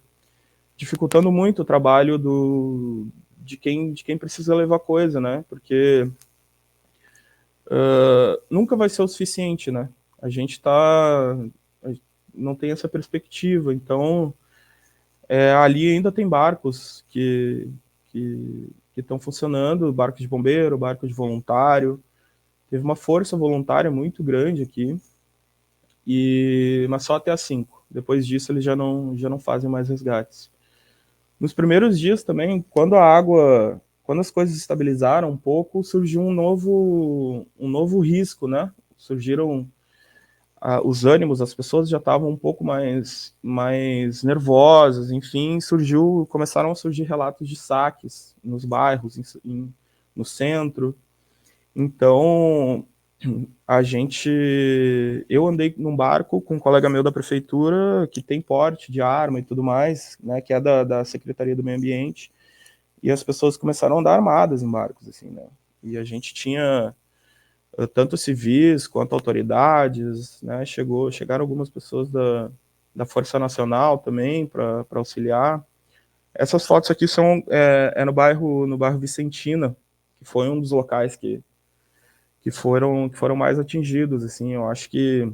Speaker 7: dificultando muito o trabalho de quem precisa levar coisa, né? Porque nunca vai ser o suficiente, né? A gente não tem essa perspectiva, então ali ainda tem barcos que estão funcionando, barco de bombeiro, barco de voluntário. Teve uma força voluntária muito grande aqui, mas só até às 5. Depois disso eles já não fazem mais resgates. Nos primeiros dias também, quando as coisas estabilizaram um pouco, surgiu um novo risco, né? Surgiram os ânimos, as pessoas já estavam um pouco mais nervosas, enfim, começaram a surgir relatos de saques nos bairros, no centro. Então, eu andei num barco com um colega meu da prefeitura, que tem porte de arma e tudo mais, né, que é da Secretaria do Meio Ambiente, e as pessoas começaram a andar armadas em barcos, assim, né? E a gente tinha tanto civis quanto autoridades, né? Chegaram algumas pessoas da Força Nacional também para auxiliar. Essas fotos aqui são no bairro Vicentina, que foi um dos locais que foram mais atingidos, assim. Eu acho que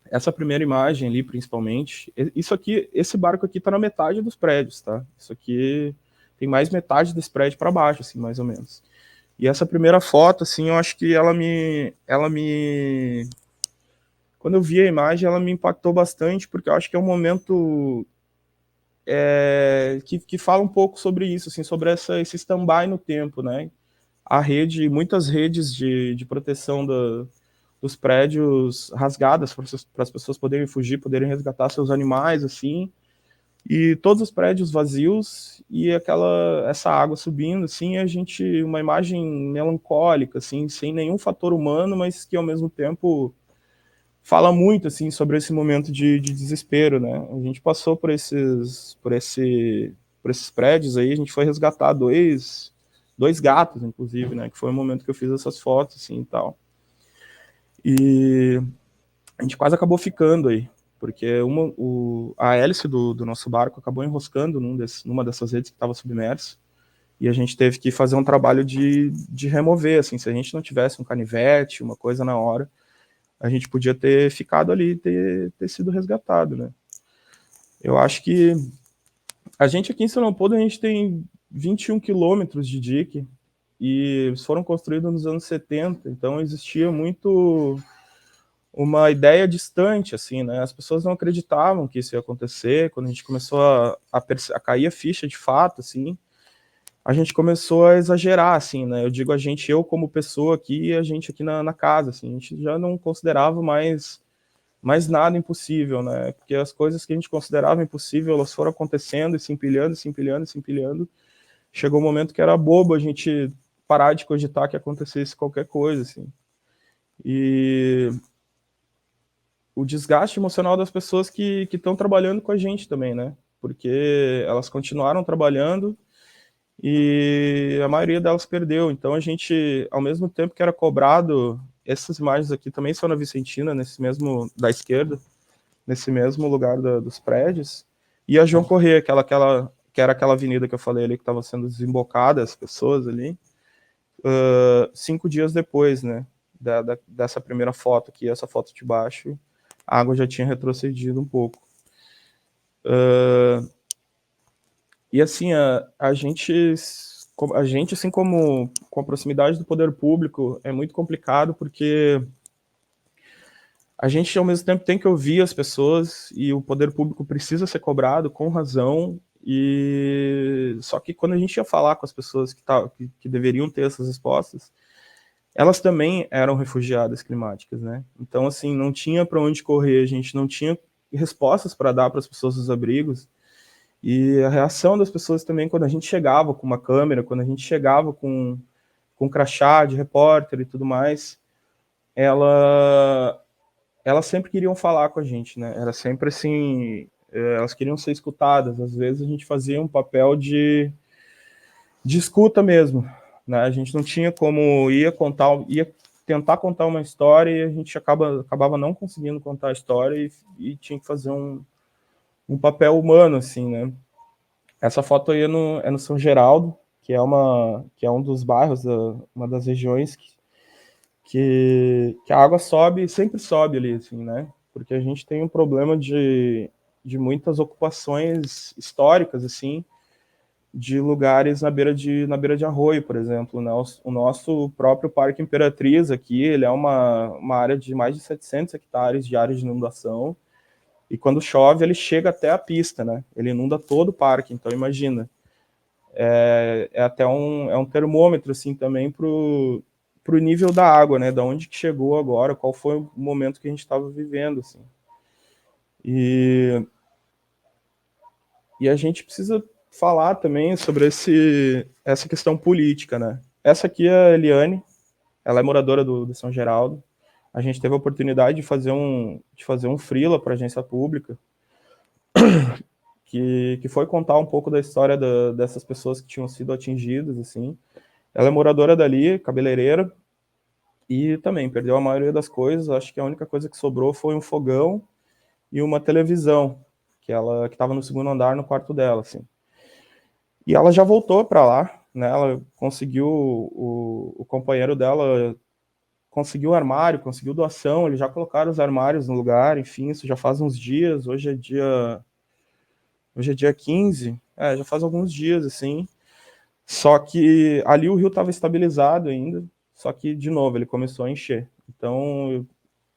Speaker 7: essa primeira imagem ali, principalmente, esse barco aqui está na metade dos prédios, tá? Isso aqui tem mais metade desse prédio para baixo, assim, mais ou menos. E essa primeira foto, assim, eu acho que quando eu vi a imagem, ela me impactou bastante, porque eu acho que é um momento que fala um pouco sobre isso, assim, sobre esse stand-by no tempo, né? Muitas redes de proteção dos prédios rasgadas para as pessoas poderem fugir, poderem resgatar seus animais, assim, e todos os prédios vazios e essa água subindo, assim, uma imagem melancólica, assim, sem nenhum fator humano, mas que ao mesmo tempo fala muito, assim, sobre esse momento de desespero, né? A gente passou por esses prédios aí, a gente foi resgatar dois gatos, inclusive, né? Que foi o momento que eu fiz essas fotos, assim, e tal. E a gente quase acabou ficando aí, porque a hélice do nosso barco acabou enroscando numa dessas redes que estava submersa, e a gente teve que fazer um trabalho de remover, assim, se a gente não tivesse um canivete, uma coisa na hora, a gente podia ter ficado ali e ter sido resgatado, né? Eu acho que a gente aqui em São Leopoldo, a gente tem 21 quilômetros de dique, e foram construídos nos anos 70, então existia muito uma ideia distante, assim, né? As pessoas não acreditavam que isso ia acontecer. Quando a gente começou a cair a ficha de fato, assim, a gente começou a exagerar, assim, né? Eu digo eu como pessoa aqui, e a gente aqui na casa, assim, a gente já não considerava mais nada impossível, né? Porque as coisas que a gente considerava impossível, elas foram acontecendo e se empilhando, se empilhando, se empilhando. Chegou um momento que era bobo a gente parar de cogitar que acontecesse qualquer coisa, assim. E o desgaste emocional das pessoas que estão trabalhando com a gente também, né? Porque elas continuaram trabalhando e a maioria delas perdeu. Então a gente, ao mesmo tempo que era cobrado, essas imagens aqui também são na Vicentina, nesse mesmo da esquerda, nesse mesmo lugar dos prédios, e a João Corrêa, que era aquela avenida que eu falei ali que estava sendo desembocada, as pessoas ali, 5 dias depois, né? Dessa primeira foto aqui, essa foto de baixo, a água já tinha retrocedido um pouco. E assim, a gente, assim como com a proximidade do poder público, é muito complicado, porque a gente, ao mesmo tempo, tem que ouvir as pessoas, e o poder público precisa ser cobrado com razão, só que quando a gente ia falar com as pessoas que deveriam ter essas respostas, elas também eram refugiadas climáticas, né? Então, assim, não tinha para onde correr, a gente não tinha respostas para dar para as pessoas dos abrigos, e a reação das pessoas também, quando a gente chegava com uma câmera, quando a gente chegava com crachá de repórter e tudo mais, elas sempre queriam falar com a gente, né? Era sempre assim, elas queriam ser escutadas. Às vezes a gente fazia um papel de escuta mesmo, né? A gente não tinha como ia tentar contar uma história, e a gente acabava não conseguindo contar a história, e tinha que fazer um papel humano, assim, né? Essa foto aí é no São Geraldo, que é um dos bairros, uma das regiões que a água sempre sobe ali, assim, né? Porque a gente tem um problema de muitas ocupações históricas, assim, de lugares na beira de arroio, por exemplo, né? O nosso próprio Parque Imperatriz aqui, ele é uma área de mais de 700 hectares de área de inundação, e quando chove ele chega até a pista, né? Ele inunda todo o parque, então imagina. É até um termômetro, assim, também pro nível da água, né? Da onde que chegou agora, qual foi o momento que a gente estava vivendo, assim. E a gente precisa falar também sobre essa questão política, né? Essa aqui é a Eliane, ela é moradora do São Geraldo. A gente teve a oportunidade de fazer um freela para a agência pública. que foi contar um pouco da história dessas pessoas que tinham sido atingidas, assim. Ela é moradora dali, cabeleireira, e também perdeu a maioria das coisas. Acho que a única coisa que sobrou foi um fogão e uma televisão, que estava no segundo andar, no quarto dela, assim. E ela já voltou para lá, né? Ela conseguiu, o companheiro dela conseguiu armário, conseguiu doação, eles já colocaram os armários no lugar, enfim, isso já faz uns dias. Hoje é dia 15, já faz alguns dias, assim. Só que ali o rio estava estabilizado ainda, só que, de novo, ele começou a encher. Então,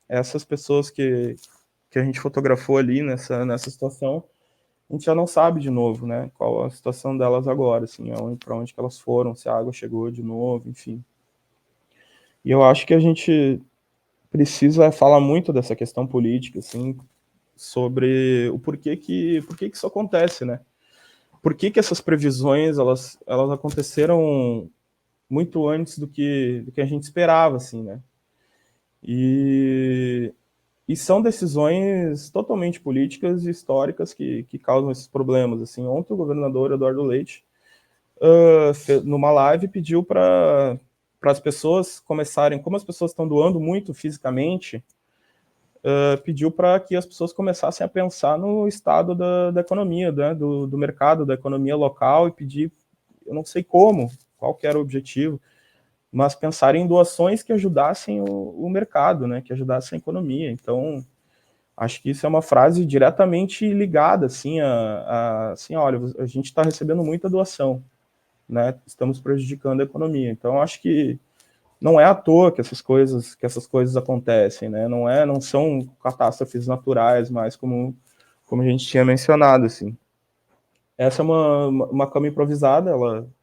Speaker 7: essas pessoas que a gente fotografou ali nessa situação, a gente já não sabe de novo, né, qual a situação delas agora, assim, para onde que elas foram, se a água chegou de novo, enfim. E eu acho que a gente precisa falar muito dessa questão política, assim, sobre o porquê que isso acontece, né? Por que essas previsões elas aconteceram muito antes do que a gente esperava, assim, né? E são decisões totalmente políticas e históricas que causam esses problemas, assim. Ontem o governador Eduardo Leite, numa live, pediu para as pessoas começarem, como as pessoas estão doando muito fisicamente, pediu para que as pessoas começassem a pensar no estado da economia, né, do mercado, da economia local, e pedir, eu não sei qual que era o objetivo, mas pensar em doações que ajudassem o mercado, né, que ajudassem a economia. Então, acho que isso é uma frase diretamente ligada, assim, assim, olha, a gente está recebendo muita doação, né, estamos prejudicando a economia. Então, acho que não é à toa que essas coisas acontecem, né? Não são catástrofes naturais, mas como a gente tinha mencionado, assim. Essa é uma cama improvisada,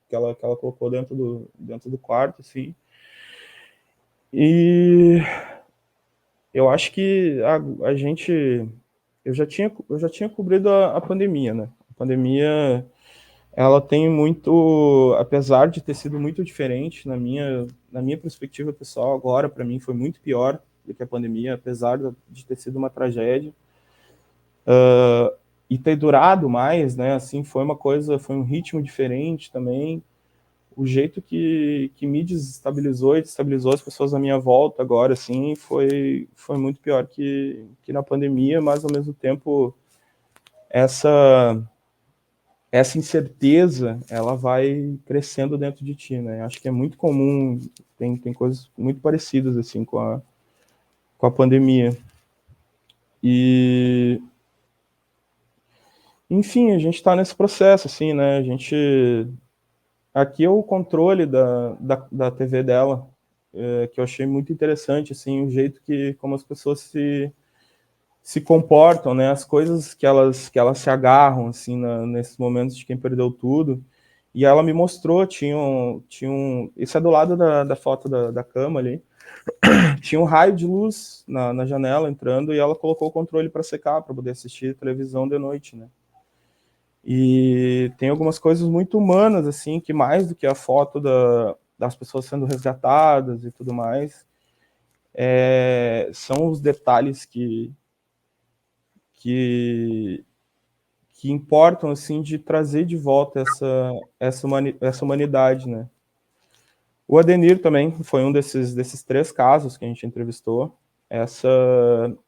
Speaker 7: que ela colocou dentro do quarto, assim. E eu acho que a gente, eu já tinha cobrido a pandemia, né? A pandemia, ela tem muito, apesar de ter sido muito diferente na minha perspectiva pessoal, agora para mim foi muito pior do que a pandemia, apesar de ter sido uma tragédia, e ter durado mais, né? Assim, foi um ritmo diferente também. O jeito que me desestabilizou e destabilizou as pessoas à minha volta agora, assim, foi muito pior que na pandemia, mas ao mesmo tempo essa incerteza, ela vai crescendo dentro de ti, né? Acho que é muito comum, tem coisas muito parecidas, assim, com a pandemia. E, enfim, a gente está nesse processo, assim, né? Aqui é o controle da TV dela, que eu achei muito interessante, assim, o jeito como as pessoas se comportam, né? As coisas que elas se agarram, assim, nesses momentos de quem perdeu tudo. E ela me mostrou, isso é do lado da foto da cama ali, tinha um raio de luz na janela entrando, e ela colocou o controle para secar, para poder assistir televisão de noite, né? E tem algumas coisas muito humanas, assim, que mais do que a foto das pessoas sendo resgatadas e tudo mais, são os detalhes que importam, assim, de trazer de volta essa humanidade, né? O Adenir também foi um desses 3 casos que a gente entrevistou.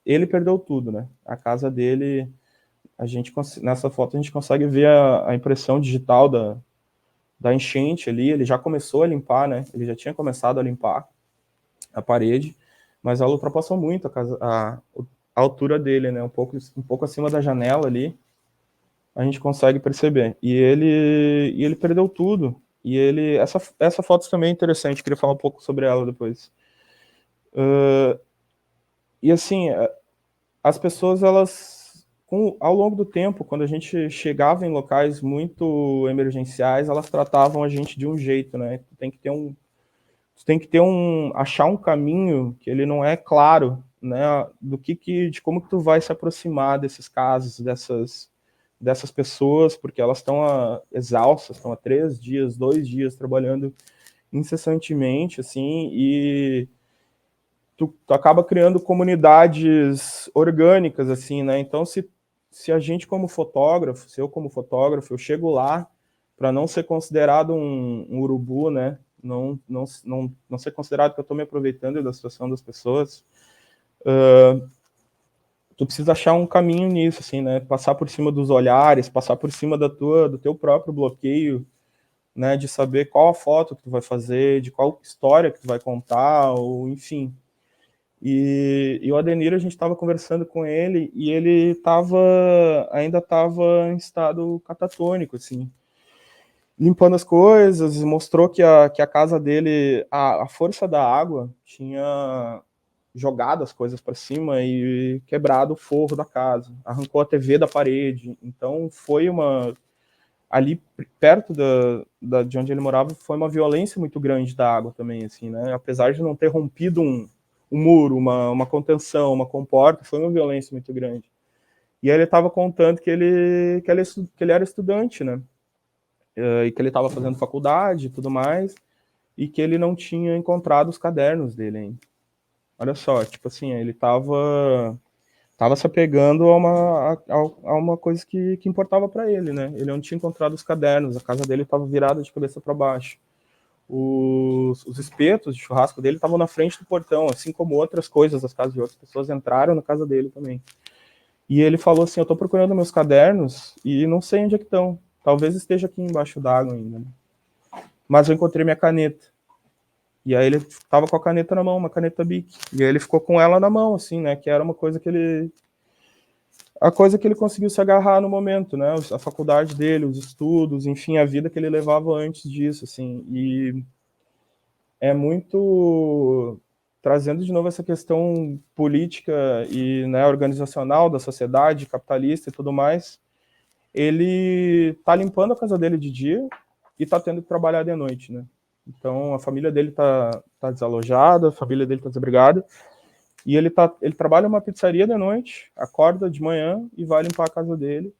Speaker 7: Ele perdeu tudo, né? A casa dele, nessa foto a gente consegue ver a impressão digital da enchente ali. Ele já começou a limpar, né? Ele já tinha começado a limpar a parede, mas ela ultrapassou muito a altura dele, né? Um pouco acima da janela ali, a gente consegue perceber. E ele perdeu tudo. E essa foto também é interessante, queria falar um pouco sobre ela depois. E assim, as pessoas, elas, ao longo do tempo, quando a gente chegava em locais muito emergenciais, elas tratavam a gente de um jeito, né? Tem que ter achar um caminho que ele não é claro, né? De como que tu vai se aproximar desses casos, dessas pessoas, porque elas estão exaustas, estão há 3 dias, 2 dias trabalhando incessantemente, assim, e tu acaba criando comunidades orgânicas, assim, né? Então, se se a gente como fotógrafo, se eu como fotógrafo, eu chego lá para não ser considerado um urubu, né? Não ser considerado que eu estou me aproveitando da situação das pessoas, tu precisa achar um caminho nisso, assim, né? Passar por cima dos olhares, passar por cima do teu próprio bloqueio, né? De saber qual a foto que tu vai fazer, de qual história que tu vai contar, ou enfim. E o Adenir, a gente estava conversando com ele e ele ainda estava em estado catatônico, assim, limpando as coisas, mostrou que a casa dele, a força da água tinha jogado as coisas para cima e quebrado o forro da casa, arrancou a TV da parede. Então foi ali perto de onde ele morava, foi uma violência muito grande da água também, assim, né? Apesar de não ter rompido um muro, uma contenção, uma comporta, foi uma violência muito grande. E aí ele estava contando que ele era estudante, né? E que ele estava fazendo faculdade e tudo mais, e que ele não tinha encontrado os cadernos dele ainda. Olha só, tipo assim, ele estava se apegando a uma coisa que importava para ele, né? Ele não tinha encontrado os cadernos, a casa dele estava virada de cabeça para baixo. Os espetos de churrasco dele estavam na frente do portão, assim como outras coisas das casas de outras pessoas entraram na casa dele também. E ele falou assim, eu estou procurando meus cadernos e não sei onde é que estão. Talvez esteja aqui embaixo d'água ainda, né? Mas eu encontrei minha caneta. E aí ele estava com a caneta na mão, uma caneta Bic. E aí ele ficou com ela na mão, assim, né? Que era uma coisa que ele... A coisa que ele conseguiu se agarrar no momento, né? A faculdade dele, os estudos, enfim, a vida que ele levava antes disso, assim. E é muito... Trazendo de novo essa questão política e, né, organizacional da sociedade, capitalista e tudo mais, ele tá limpando a casa dele de dia e tá tendo que trabalhar de noite, né? Então, a família dele tá desalojada, a família dele tá desabrigada, e ele trabalha numa pizzaria de noite, acorda de manhã e vai limpar a casa dele.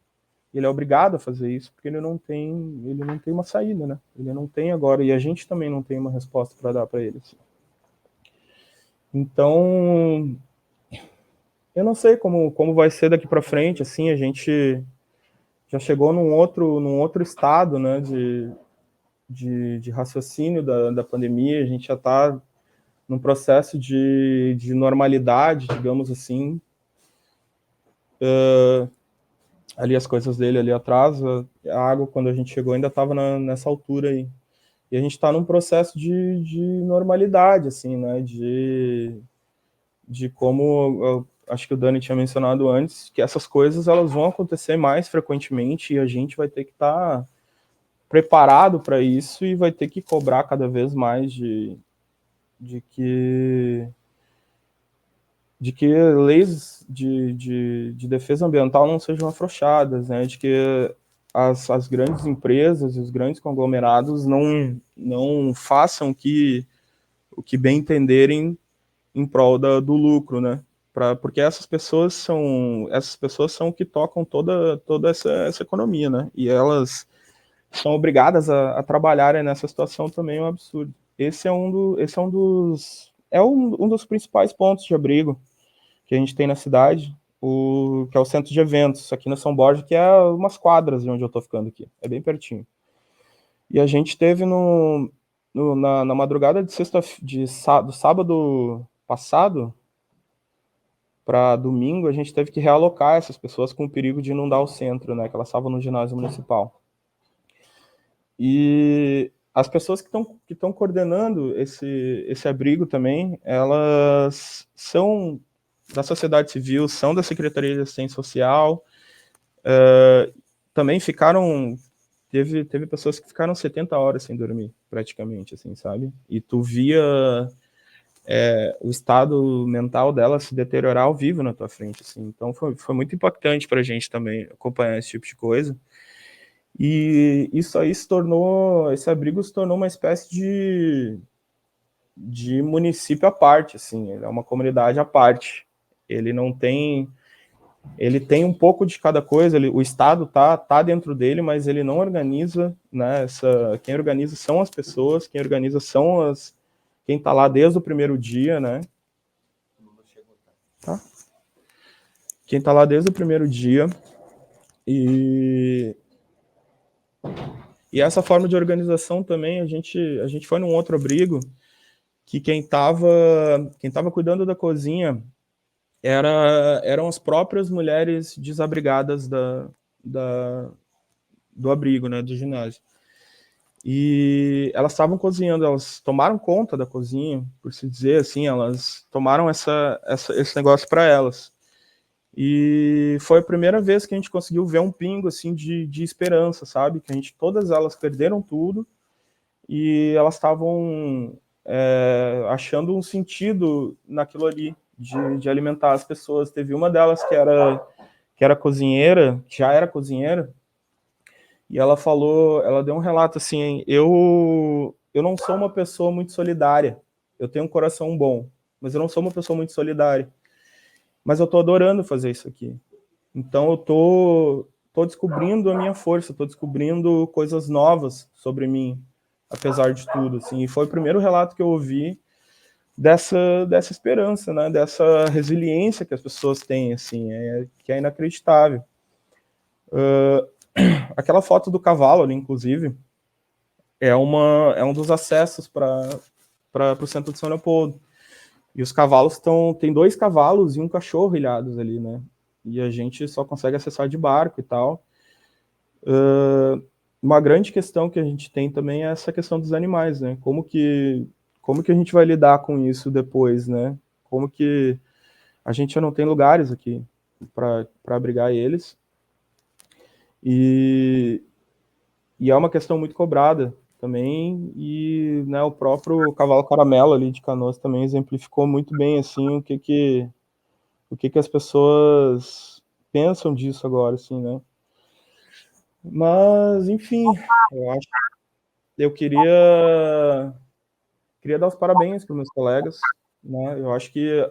Speaker 7: Ele é obrigado a fazer isso, porque ele não tem uma saída, né? Ele não tem agora, e a gente também não tem uma resposta para dar para ele. Assim. Então, eu não sei como vai ser daqui para frente, assim, a gente já chegou num outro estado, né, de raciocínio da pandemia, a gente já está num processo de normalidade, digamos assim. Ali as coisas dele ali atrás, a água, quando a gente chegou, ainda estava nessa altura aí. E a gente está num processo de normalidade, assim, né, de como, acho que o Dani tinha mencionado antes, que essas coisas elas vão acontecer mais frequentemente e a gente vai ter que estar preparado para isso e vai ter que cobrar cada vez mais de que leis de defesa ambiental não sejam afrouxadas, né? De que as grandes empresas e os grandes conglomerados não façam o que bem entenderem em prol do lucro, né? Porque essas pessoas são o que tocam toda essa economia, né? E elas são obrigadas a trabalharem nessa situação também, é um absurdo. Esse é um dos principais pontos de abrigo que a gente tem na cidade, que é o centro de eventos, aqui na São Borja, que é umas quadras de onde eu estou ficando aqui, é bem pertinho. E a gente teve na madrugada do sábado passado para domingo, a gente teve que realocar essas pessoas com o perigo de inundar o centro, né, que elas estavam no ginásio municipal. E as pessoas que estão coordenando esse abrigo também, elas são da sociedade civil, são da Secretaria de Assistência Social, também teve pessoas que ficaram 70 horas sem dormir, praticamente, assim, sabe? E tu via o estado mental dela se deteriorar ao vivo na tua frente, assim. Então foi muito impactante pra gente também acompanhar esse tipo de coisa. E isso aí esse abrigo se tornou uma espécie de município à parte, assim, ele é uma comunidade à parte. Ele tem um pouco de cada coisa, o Estado tá dentro dele, mas ele não organiza, né, quem organiza são as pessoas, quem organiza são quem tá lá desde o primeiro dia, né? Tá? Quem tá lá desde o primeiro dia E essa forma de organização também, a gente foi num outro abrigo que quem estava cuidando da cozinha eram as próprias mulheres desabrigadas do abrigo, né, do ginásio. E elas estavam cozinhando, elas tomaram conta da cozinha, por se dizer assim, elas tomaram esse negócio para elas. E foi a primeira vez que a gente conseguiu ver um pingo assim de esperança, sabe? Que todas elas perderam tudo e elas estavam achando um sentido naquilo ali, de alimentar as pessoas. Teve uma delas que era cozinheira, já era cozinheira, e ela deu um relato assim, eu não sou uma pessoa muito solidária, eu tenho um coração bom, mas eu não sou uma pessoa muito solidária, mas eu tô adorando fazer isso aqui. Então eu tô descobrindo a minha força, tô descobrindo coisas novas sobre mim, apesar de tudo, assim. E foi o primeiro relato que eu ouvi dessa esperança, né? Dessa resiliência que as pessoas têm, assim, que é inacreditável. Aquela foto do cavalo ali, inclusive, é um dos acessos para o centro de São Leopoldo. E os cavalos tem 2 cavalos e um cachorro ilhados ali, né? E a gente só consegue acessar de barco e tal. Uma grande questão que a gente tem também é essa questão dos animais, né? Como que a gente vai lidar com isso depois, né? Como que a gente já não tem lugares aqui para abrigar eles. E é uma questão muito cobrada também, e né, o próprio Cavalo Caramelo ali de Canoas também exemplificou muito bem assim o que as pessoas pensam disso agora, assim, né? Mas, enfim, eu queria dar os parabéns para os meus colegas, né? Eu acho que,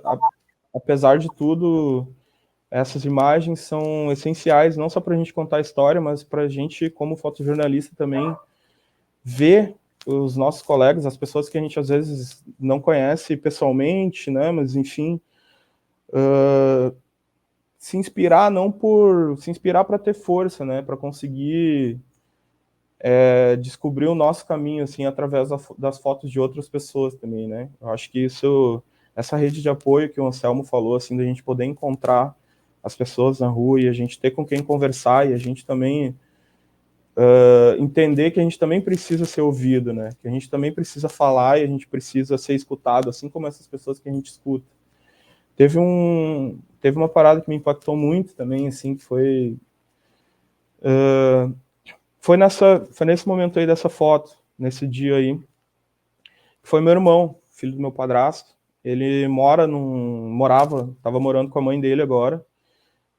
Speaker 7: apesar de tudo, essas imagens são essenciais, não só para a gente contar a história, mas para a gente, como fotojornalista, também ver os nossos colegas, as pessoas que a gente às vezes não conhece pessoalmente, né? Mas, enfim, se inspirar para ter força, né? Para conseguir descobrir o nosso caminho, assim, através das fotos de outras pessoas também, né? Eu acho que essa rede de apoio que o Anselmo falou, assim, da gente poder encontrar as pessoas na rua e a gente ter com quem conversar e a gente também entender que a gente também precisa ser ouvido, né? Que a gente também precisa falar e a gente precisa ser escutado, assim como essas pessoas que a gente escuta. Teve uma parada que me impactou muito também, assim, que foi nesse momento aí dessa foto, nesse dia aí, que foi meu irmão, filho do meu padrasto. Ele estava morando com a mãe dele agora,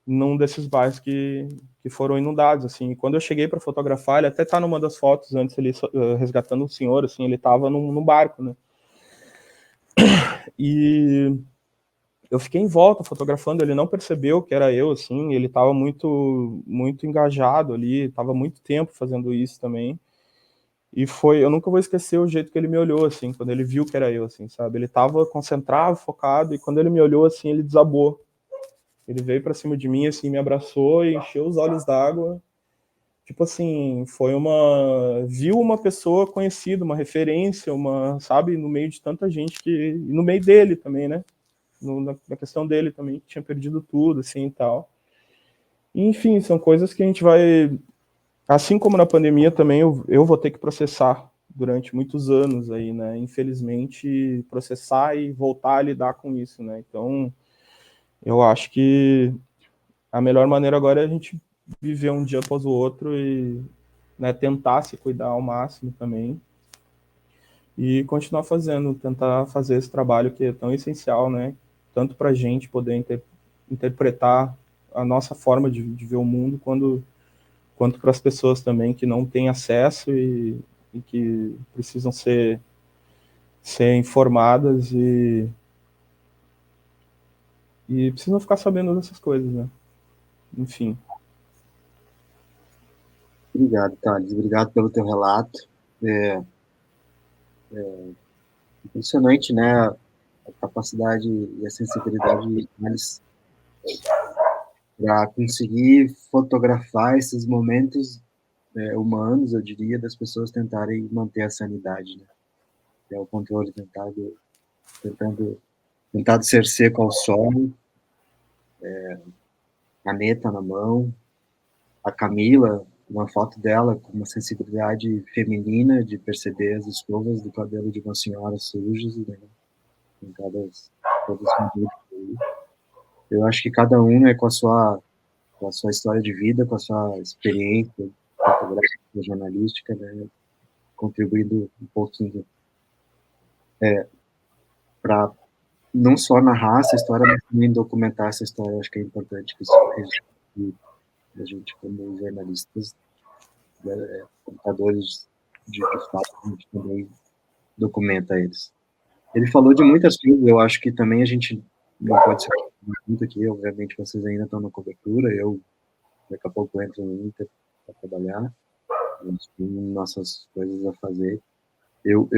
Speaker 7: num desses bairros que foram inundados, assim. E quando eu cheguei para fotografar, ele até tá numa das fotos antes, ele resgatando um senhor, assim, ele tava num barco, né? E eu fiquei em volta fotografando, ele não percebeu que era eu, assim, ele tava muito, muito engajado ali, tava muito tempo fazendo isso também. E eu nunca vou esquecer o jeito que ele me olhou, assim, quando ele viu que era eu, assim, sabe? Ele tava concentrado, focado, e quando ele me olhou, assim, ele desabou. Ele veio para cima de mim, assim, me abraçou e encheu os olhos d'água. Tipo assim, viu uma pessoa conhecida, uma referência, sabe, no meio de tanta gente e no meio dele também, né? Na questão dele também, que tinha perdido tudo, assim, e tal. E, enfim, são coisas que a gente vai, assim como na pandemia também, eu vou ter que processar durante muitos anos aí, né? Infelizmente, processar e voltar a lidar com isso, né? Então, eu acho que a melhor maneira agora é a gente viver um dia após o outro e, né, tentar se cuidar ao máximo também e continuar tentar fazer esse trabalho que é tão essencial, né? Tanto para a gente poder interpretar a nossa forma de ver o mundo, quanto para as pessoas também que não têm acesso e que precisam ser informadas e precisam ficar sabendo dessas coisas, né? Enfim.
Speaker 3: Obrigado, Thales. Obrigado pelo teu relato. Impressionante, né? A capacidade e a sensibilidade de Thales para conseguir fotografar esses momentos humanos, eu diria, das pessoas tentarem manter a sanidade, né? É o controle tentado ser seco ao sol, caneta na mão. A Camila, uma foto dela com uma sensibilidade feminina de perceber as escovas do cabelo de uma senhora sujas, né? Todas eu acho que cada um, né, com a sua história de vida, com a sua experiência fotográfica, jornalística, né, contribuindo um pouquinho para não só narrar essa história, mas também documentar essa história. Eu acho que é importante que isso a gente, como jornalistas, contadores de fato, a gente também documenta eles. Ele falou de muitas coisas, eu acho que também a gente não pode ser muito aqui, obviamente vocês ainda estão na cobertura, eu daqui a pouco entro no Inter para trabalhar, a gente tem nossas coisas a fazer. Eu,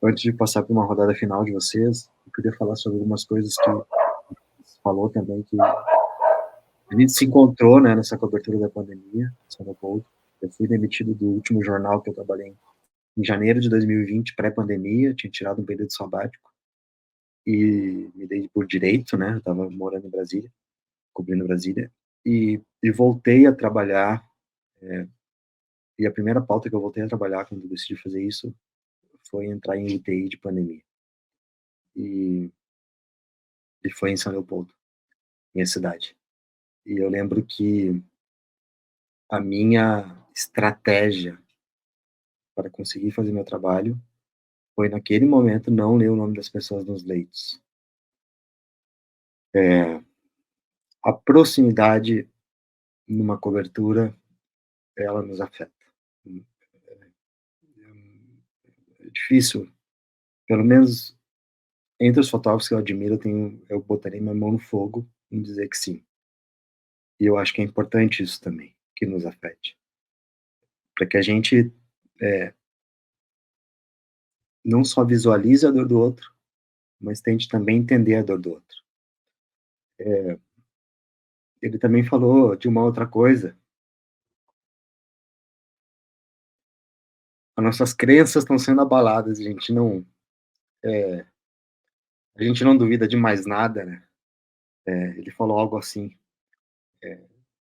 Speaker 3: antes de passar para uma rodada final de vocês, eu queria falar sobre algumas coisas que você falou também, que a gente se encontrou, né, nessa cobertura da pandemia, São Paulo. Eu fui demitido do último jornal que eu trabalhei em janeiro de 2020, pré-pandemia, tinha tirado um período sabático e me dei por direito, né, eu estava morando em Brasília, cobrindo Brasília, e voltei a trabalhar, e a primeira pauta que eu voltei a trabalhar quando eu decidi fazer isso foi entrar em UTI de pandemia. E foi em São Leopoldo, minha cidade. E eu lembro que a minha estratégia para conseguir fazer meu trabalho foi, naquele momento, não ler o nome das pessoas nos leitos. A proximidade numa cobertura, ela nos afeta. É difícil, pelo menos entre os fotógrafos que eu admiro, eu botaria minha mão no fogo em dizer que sim. E eu acho que é importante isso também, que nos afete. Para que a gente não só visualize a dor do outro, mas tente também entender a dor do outro. Ele também falou de uma outra coisa. As nossas crenças estão sendo abaladas, a gente não duvida de mais nada, né? Ele falou algo assim,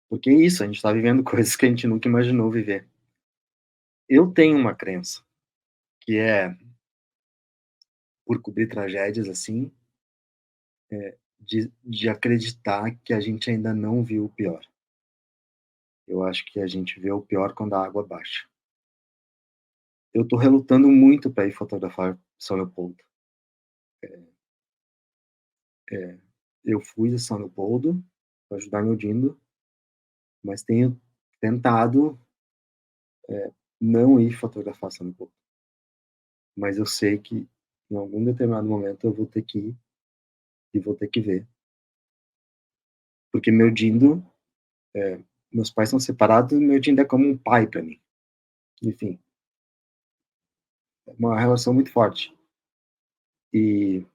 Speaker 3: porque é isso, a gente está vivendo coisas que a gente nunca imaginou viver. Eu tenho uma crença, que é, por cobrir tragédias assim, de acreditar que a gente ainda não viu o pior. Eu acho que a gente vê o pior quando a água baixa. Eu estou relutando muito para ir fotografar São Leopoldo. Eu fui a São Leopoldo para ajudar meu Dindo, mas tenho tentado não ir fotografar São Leopoldo. Mas eu sei que em algum determinado momento eu vou ter que ir e vou ter que ver. Porque meu Dindo, meus pais são separados e meu Dindo é como um pai para mim. Enfim, é uma relação muito forte. E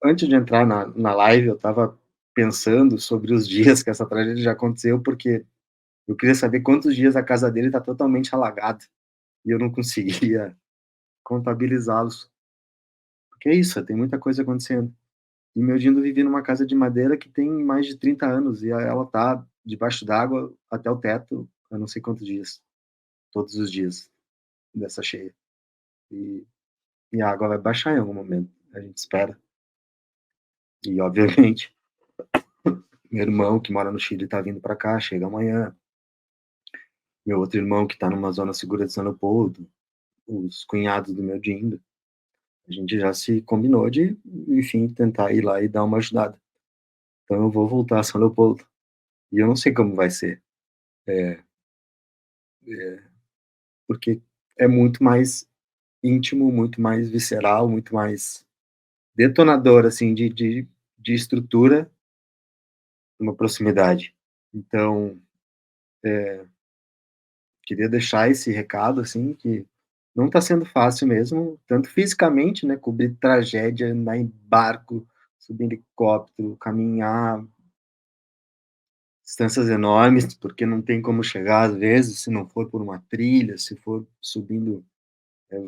Speaker 3: antes de entrar na live, eu estava pensando sobre os dias que essa tragédia já aconteceu, porque eu queria saber quantos dias a casa dele está totalmente alagada. E eu não conseguia contabilizá-los. Porque é isso, tem muita coisa acontecendo. E meu Dindo vivia numa casa de madeira que tem mais de 30 anos, e ela tá debaixo d'água até o teto, eu não sei quantos dias. Todos os dias dessa cheia. E a água vai baixar em algum momento, a gente espera. E, obviamente, meu irmão, que mora no Chile, tá vindo para cá, chega amanhã. Meu outro irmão, que tá numa zona segura de São Leopoldo. Os cunhados do meu Dindo. A gente já se combinou de, enfim, tentar ir lá e dar uma ajudada. Então eu vou voltar a São Leopoldo. E eu não sei como vai ser. Porque é muito mais íntimo, muito mais visceral, muito mais detonador, assim, de estrutura, uma proximidade. Então, queria deixar esse recado, assim, que não está sendo fácil mesmo, tanto fisicamente, né, cobrir tragédia, andar em barco, subir em helicóptero, caminhar, distâncias enormes, porque não tem como chegar, às vezes, se não for por uma trilha, se for subindo,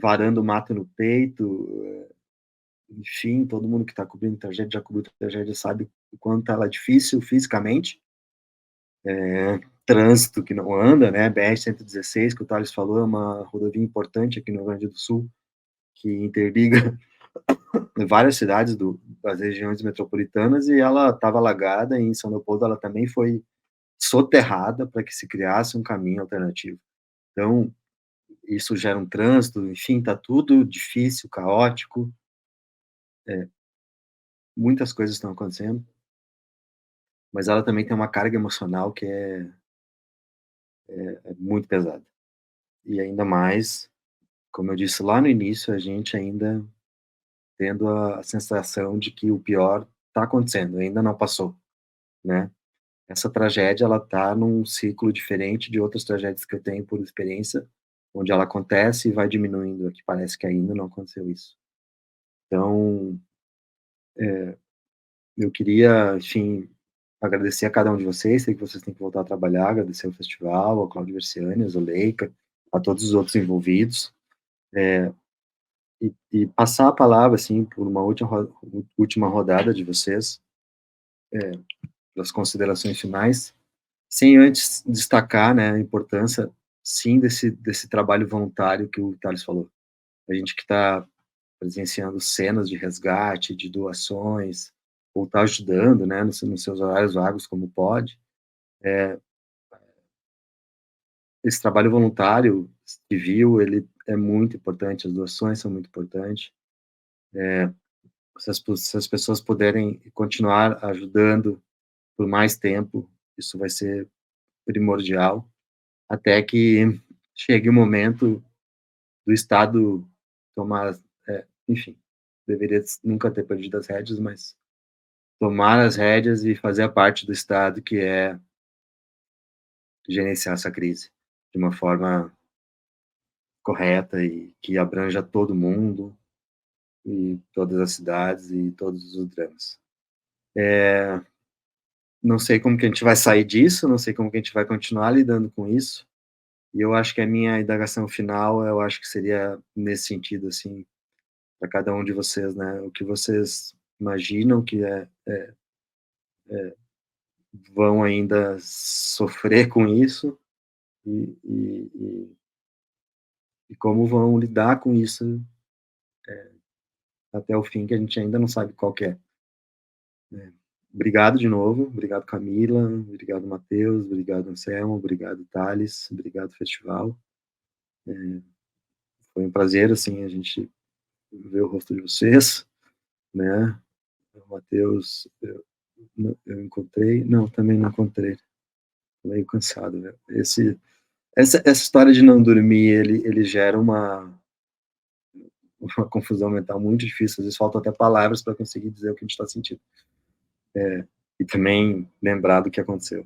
Speaker 3: varando o mato no peito, enfim, todo mundo que está cobrindo tragédia, já cobriu tragédia, sabe o quanto ela é difícil fisicamente, trânsito que não anda, né, BR-116, que o Thales falou, é uma rodovia importante aqui no Rio Grande do Sul, que interliga várias cidades das regiões metropolitanas, e ela estava alagada, e em São Leopoldo ela também foi soterrada para que se criasse um caminho alternativo. Então, isso gera um trânsito, enfim, está tudo difícil, caótico, muitas coisas estão acontecendo, mas ela também tem uma carga emocional que é muito pesada. E ainda mais, como eu disse lá no início, a gente ainda tendo a sensação de que o pior está acontecendo, ainda não passou, né? Essa tragédia, ela está num ciclo diferente de outras tragédias que eu tenho por experiência, onde ela acontece e vai diminuindo, aqui parece que ainda não aconteceu isso. Então, eu queria, enfim, agradecer a cada um de vocês, sei que vocês têm que voltar a trabalhar, agradecer ao festival, ao Cláudio Versiani, ao Zuleika, a todos os outros envolvidos, e passar a palavra, assim, por uma última rodada de vocês, das considerações finais, sem antes destacar, né, a importância, sim, desse trabalho voluntário que o Thales falou. A gente que está presenciando cenas de resgate, de doações, ou está ajudando, né, nos seus horários vagos, como pode. Esse trabalho voluntário, civil, ele é muito importante, as doações são muito importantes. Se as pessoas puderem continuar ajudando por mais tempo, isso vai ser primordial, até que chegue o momento do Estado tomar, enfim, deveria nunca ter perdido as rédeas, mas tomar as rédeas e fazer a parte do Estado, que é gerenciar essa crise de uma forma correta e que abranja todo mundo, e todas as cidades e todos os dramas. Não sei como que a gente vai sair disso, não sei como que a gente vai continuar lidando com isso, e eu acho que a minha indagação final, eu acho que seria nesse sentido, assim, para cada um de vocês, né, o que vocês imaginam que vão ainda sofrer com isso, e como vão lidar com isso até o fim, que a gente ainda não sabe qual que é. Obrigado de novo, obrigado Camila, obrigado Matheus, obrigado Anselmo, obrigado Thales, obrigado festival. Foi um prazer, assim, a gente ver o rosto de vocês, né? O Matheus, eu encontrei, não, também não encontrei, tô meio cansado, né? Essa história de não dormir, ele gera uma confusão mental muito difícil, às vezes faltam até palavras para conseguir dizer o que a gente está sentindo. E também lembrar do que aconteceu.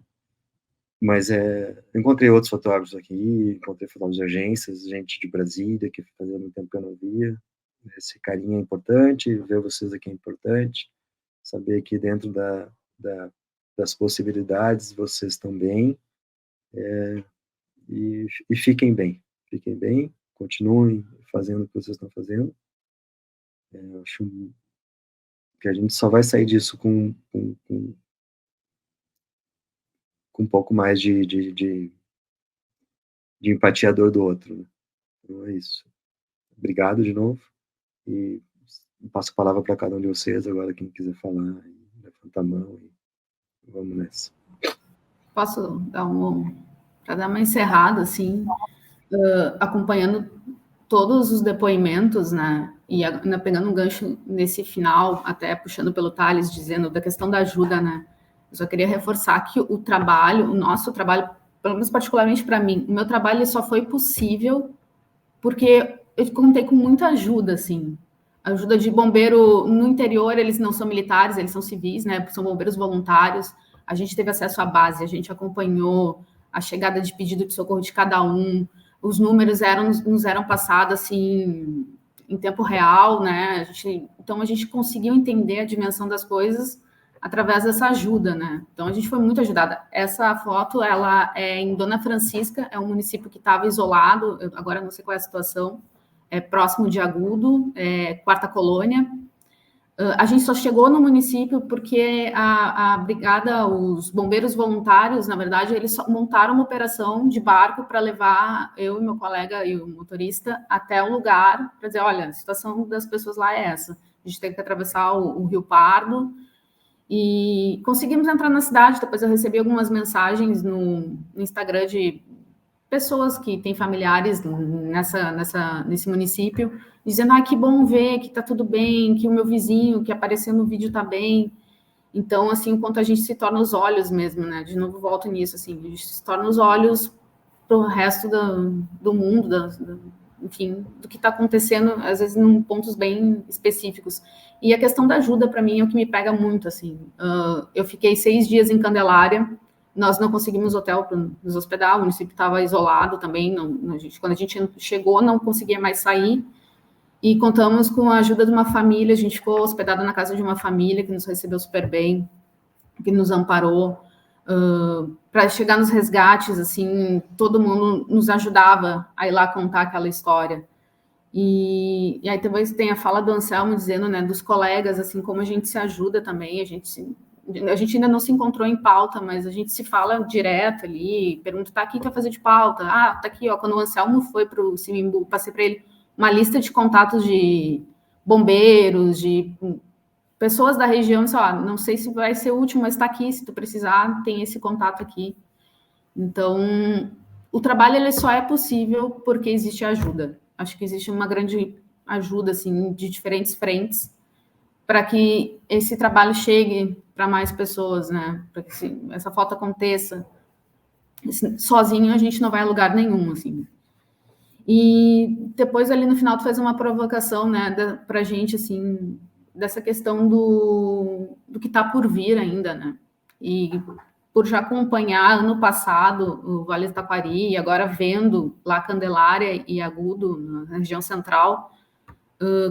Speaker 3: Mas encontrei outros fotógrafos aqui, encontrei fotógrafos de agências, gente de Brasília, que fazia muito tempo que eu não via. Esse carinho é importante, ver vocês aqui é importante, saber que dentro das possibilidades vocês estão bem, e fiquem bem, continuem fazendo o que vocês estão fazendo. Eu acho que a gente só vai sair disso com um pouco mais de empatia à dor do outro, né? Então é isso. Obrigado de novo, e passo a palavra para cada um de vocês agora, quem quiser falar, levanta a mão e vamos nessa.
Speaker 4: Posso dar para dar uma encerrada, assim, acompanhando todos os depoimentos, né, e pegando um gancho nesse final, até puxando pelo Thales, dizendo da questão da ajuda, né, eu só queria reforçar que o nosso trabalho, pelo menos particularmente para mim, o meu trabalho só foi possível porque eu contei com muita ajuda, assim, ajuda de bombeiro no interior, eles não são militares, eles são civis, né, são bombeiros voluntários, a gente teve acesso à base, a gente acompanhou a chegada de pedido de socorro de cada um, os números nos eram passados, assim, em tempo real, né, então a gente conseguiu entender a dimensão das coisas através dessa ajuda, né? Então, a gente foi muito ajudada. Essa foto, ela é em Dona Francisca, é um município que estava isolado, agora não sei qual é a situação, é próximo de Agudo, quarta colônia. A gente só chegou no município porque a brigada, os bombeiros voluntários, na verdade, eles montaram uma operação de barco para levar eu e meu colega e o motorista até o lugar, para dizer, olha, a situação das pessoas lá é essa. A gente teve que atravessar o Rio Pardo, e conseguimos entrar na cidade. Depois eu recebi algumas mensagens no Instagram de pessoas que têm familiares nesse município, dizendo, que bom ver que está tudo bem, que o meu vizinho que apareceu no vídeo está bem. Então, assim, o quanto a gente se torna os olhos mesmo, né? De novo, volto nisso, assim, a gente se torna os olhos para o resto do mundo, enfim, do que está acontecendo, às vezes, em pontos bem específicos. E a questão da ajuda, para mim, é o que me pega muito, assim. Eu fiquei 6 dias em Candelária, nós não conseguimos hotel para nos hospedar, o município estava isolado também, quando a gente chegou, não conseguia mais sair, e contamos com a ajuda de uma família, a gente ficou hospedada na casa de uma família que nos recebeu super bem, que nos amparou, para chegar nos resgates, assim, todo mundo nos ajudava a ir lá contar aquela história. E aí talvez tem a fala do Anselmo dizendo, né, dos colegas, assim, como a gente se ajuda também, a gente ainda não se encontrou em pauta, mas a gente se fala direto ali, pergunta, tá aqui, quer fazer de pauta? Tá aqui, ó, quando o Anselmo foi para o Simimbu, passei para ele uma lista de contatos de bombeiros, de pessoas da região, não sei se vai ser o último, mas está aqui, se tu precisar, tem esse contato aqui. Então, o trabalho ele só é possível porque existe ajuda. Acho que existe uma grande ajuda, assim, de diferentes frentes, para que esse trabalho chegue para mais pessoas, né? Para que essa foto aconteça. Sozinho a gente não vai a lugar nenhum, assim. E depois ali no final tu fez uma provocação, né, para a gente, assim, dessa questão do que está por vir ainda, né? E por já acompanhar ano passado o Vale do Taquari e agora vendo lá Candelária e Agudo, na região central,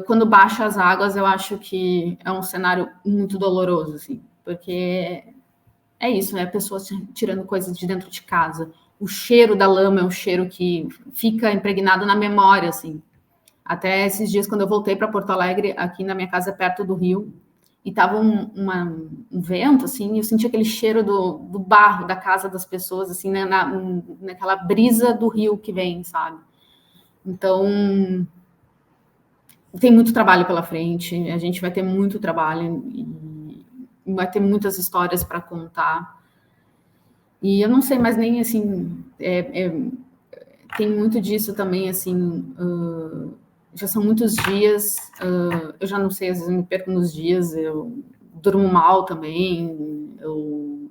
Speaker 4: quando baixa as águas, eu acho que é um cenário muito doloroso, assim, porque é isso, né? Pessoas tirando coisas de dentro de casa. O cheiro da lama é um cheiro que fica impregnado na memória, assim. Até esses dias, quando eu voltei para Porto Alegre, aqui na minha casa, perto do rio, e tava um vento, assim, e eu senti aquele cheiro do barro da casa das pessoas, assim, né, naquela brisa do rio que vem, sabe? Então, tem muito trabalho pela frente, a gente vai ter muito trabalho e vai ter muitas histórias para contar. E eu não sei mais nem, assim, tem muito disso também, assim, já são muitos dias, eu já não sei, às vezes eu me perco nos dias, eu durmo mal também,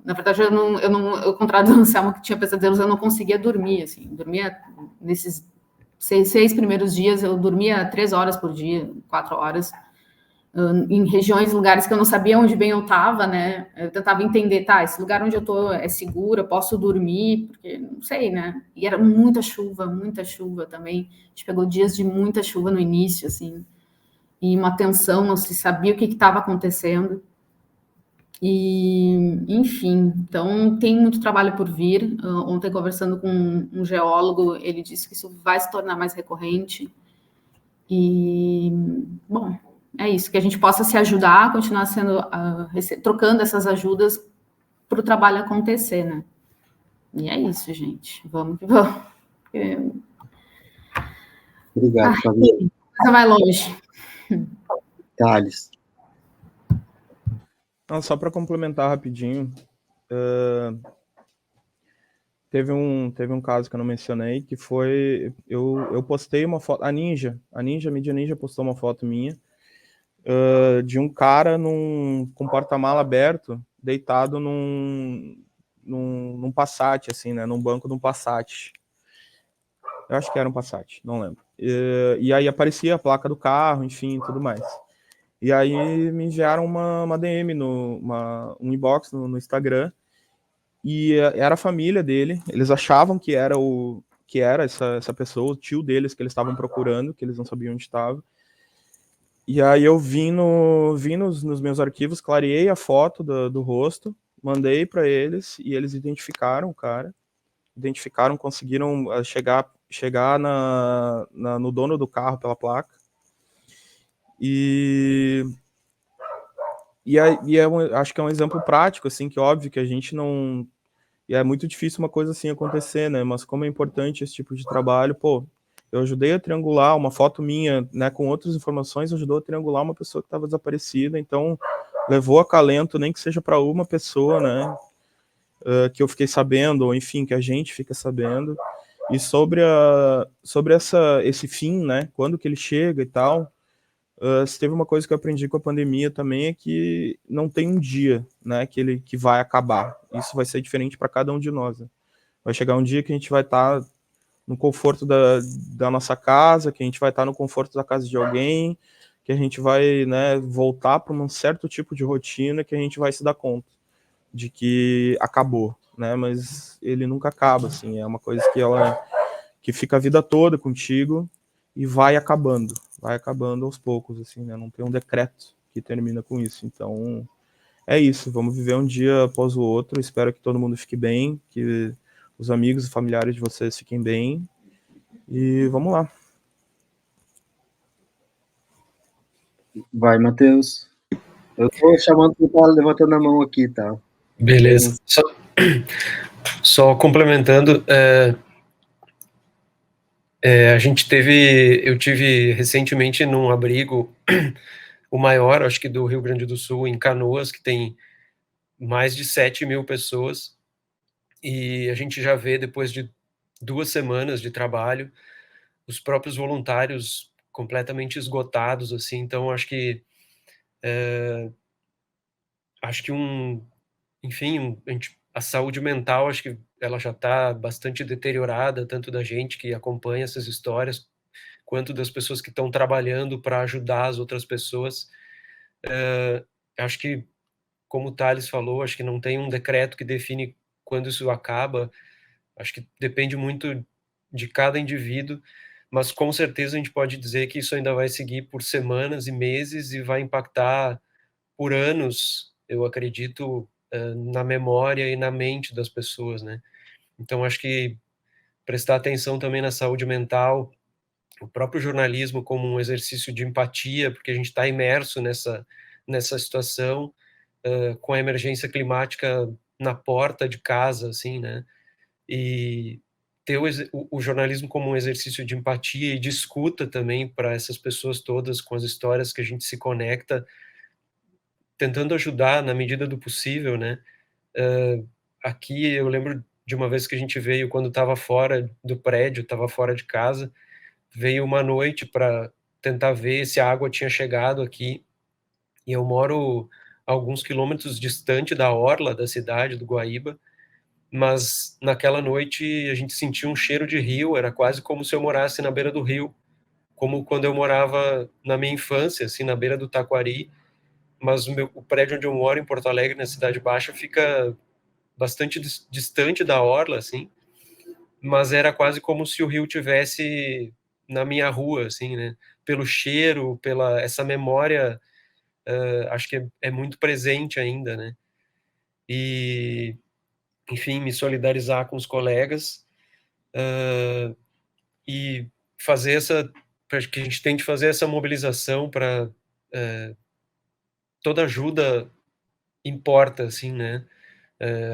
Speaker 4: na verdade, ao contrário do Anselmo, que tinha pesadelos, eu não conseguia dormir, assim, dormia nesses 6 primeiros dias, eu dormia 3 horas por dia, 4 horas, em regiões, lugares que eu não sabia onde bem eu estava, né? Eu tentava entender, esse lugar onde eu estou é seguro, eu posso dormir, porque não sei, né? E era muita chuva também. A gente pegou dias de muita chuva no início, assim, e uma tensão, não se sabia o que estava acontecendo. E, enfim, então tem muito trabalho por vir. Ontem, conversando com um geólogo, ele disse que isso vai se tornar mais recorrente. E, bom, é isso, que a gente possa se ajudar, continuar trocando essas ajudas para o trabalho acontecer, né? E é isso, gente. Vamos que vamos.
Speaker 3: Obrigado, Fabio.
Speaker 4: Você vai longe.
Speaker 3: Thales.
Speaker 7: Não, só para complementar rapidinho, teve um caso que eu não mencionei, que foi, eu postei uma foto, a Mídia Ninja postou uma foto minha, de um cara com porta-mala aberto, deitado num Passat, assim, né, num banco de um Passat. Eu acho que era um Passat, não lembro. E aí aparecia a placa do carro, enfim, tudo mais. E aí me enviaram uma DM, um inbox no Instagram, e era a família dele, eles achavam que era essa pessoa, o tio deles que eles estavam procurando, que eles não sabiam onde estava. E aí eu vim nos meus arquivos, clareei a foto do rosto, mandei para eles e eles identificaram o cara. Conseguiram chegar no dono do carro pela placa. Acho que é um exemplo prático, assim, que óbvio que a gente não... E é muito difícil uma coisa assim acontecer, né? Mas como é importante esse tipo de trabalho, pô, eu ajudei a triangular uma foto minha, né, com outras informações, ajudou a triangular uma pessoa que estava desaparecida, então levou acalento, nem que seja para uma pessoa, né, que eu fiquei sabendo, ou enfim, que a gente fica sabendo. E sobre esse fim, né, quando que ele chega e tal, se teve uma coisa que eu aprendi com a pandemia também, é que não tem um dia, né, que vai acabar. Isso vai ser diferente para cada um de nós, né? Vai chegar um dia que a gente vai estar no conforto da nossa casa, que a gente vai estar no conforto da casa de alguém, que a gente vai, né, voltar para um certo tipo de rotina, que a gente vai se dar conta de que acabou, né? Mas ele nunca acaba, assim, é uma coisa que fica a vida toda contigo e vai acabando aos poucos, assim, né? Não tem um decreto que termina com isso. Então, é isso, vamos viver um dia após o outro. Espero que todo mundo fique bem, que os amigos e familiares de vocês fiquem bem. E vamos lá.
Speaker 3: Vai, Matheus. Eu tô chamando tu para levantando a mão aqui, tá?
Speaker 5: Beleza. Só complementando, eu tive recentemente num abrigo, o maior, acho que do Rio Grande do Sul, em Canoas, que tem mais de 7.000 pessoas, e a gente já vê, depois de 2 semanas de trabalho, os próprios voluntários completamente esgotados, assim, então acho que a saúde mental, acho que ela já está bastante deteriorada, tanto da gente que acompanha essas histórias, quanto das pessoas que estão trabalhando para ajudar as outras pessoas. Acho que, como o Thales falou, acho que não tem um decreto que define quando isso acaba, acho que depende muito de cada indivíduo, mas com certeza a gente pode dizer que isso ainda vai seguir por semanas e meses e vai impactar por anos, eu acredito, na memória e na mente das pessoas, né? Então, acho que prestar atenção também na saúde mental, o próprio jornalismo como um exercício de empatia, porque a gente está imerso nessa situação, com a emergência climática na porta de casa, assim, né? E ter o jornalismo como um exercício de empatia e de escuta também para essas pessoas todas, com as histórias que a gente se conecta, tentando ajudar na medida do possível, né? Aqui eu lembro de uma vez que a gente veio quando estava fora do prédio, estava fora de casa, veio uma noite para tentar ver se a água tinha chegado aqui, e eu moro alguns quilômetros distante da orla da cidade do Guaíba, mas naquela noite a gente sentiu um cheiro de rio, era quase como se eu morasse na beira do rio, como quando eu morava na minha infância, assim, na beira do Taquari, mas o prédio onde eu moro, em Porto Alegre, na Cidade Baixa, fica bastante distante da orla, assim, mas era quase como se o rio tivesse na minha rua, assim, né? Pelo cheiro, pela essa memória, acho que é muito presente ainda, né? E, enfim, me solidarizar com os colegas e fazer para que a gente tente fazer essa mobilização para toda ajuda importa, assim, né?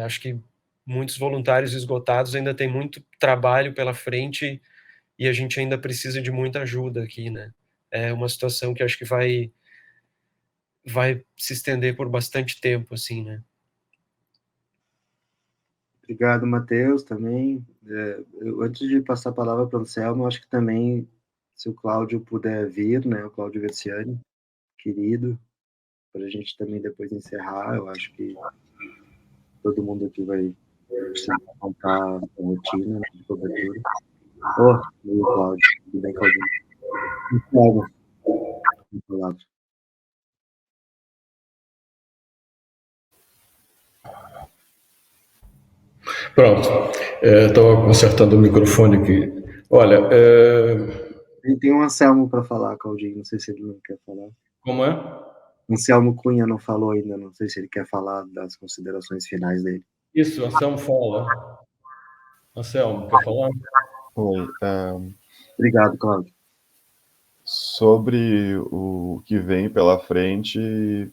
Speaker 5: Acho que muitos voluntários esgotados ainda tem muito trabalho pela frente e a gente ainda precisa de muita ajuda aqui, né? É uma situação que acho que vai se estender por bastante tempo, assim, né?
Speaker 3: Obrigado, Matheus, também. Antes de passar a palavra para o Anselmo, acho que também, se o Cláudio puder vir, né, o Cláudio Versiani, querido, para a gente também depois encerrar, eu acho que todo mundo aqui vai precisar contar a rotina, né, de cobertura. Meu Cláudio, tudo bem, Cláudio? Anselmo, palavra.
Speaker 8: Pronto, estava consertando o microfone aqui. Olha,
Speaker 3: Tem um Anselmo para falar, Claudinho, não sei se ele não quer falar.
Speaker 2: Como é?
Speaker 3: Anselmo Cunha não falou ainda, não sei se ele quer falar das considerações finais dele.
Speaker 2: Isso, Anselmo fala. Anselmo, quer falar?
Speaker 6: Oi.
Speaker 3: Obrigado, Cláudio.
Speaker 6: Sobre o que vem pela frente,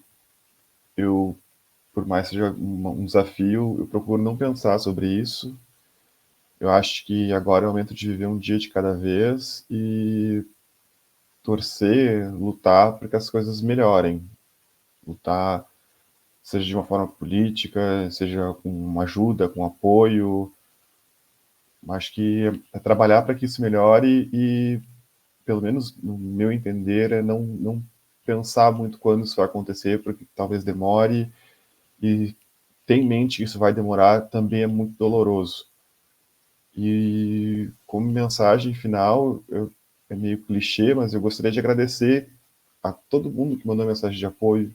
Speaker 6: eu, por mais que seja um desafio, eu procuro não pensar sobre isso. Eu acho que agora é o momento de viver um dia de cada vez e torcer, lutar para que as coisas melhorem. Lutar, seja de uma forma política, seja com ajuda, com apoio. Acho que é trabalhar para que isso melhore e, pelo menos no meu entender, é não pensar muito quando isso vai acontecer, porque talvez demore, e ter em mente que isso vai demorar também é muito doloroso. E como mensagem final, é meio clichê, mas eu gostaria de agradecer a todo mundo que mandou mensagem de apoio,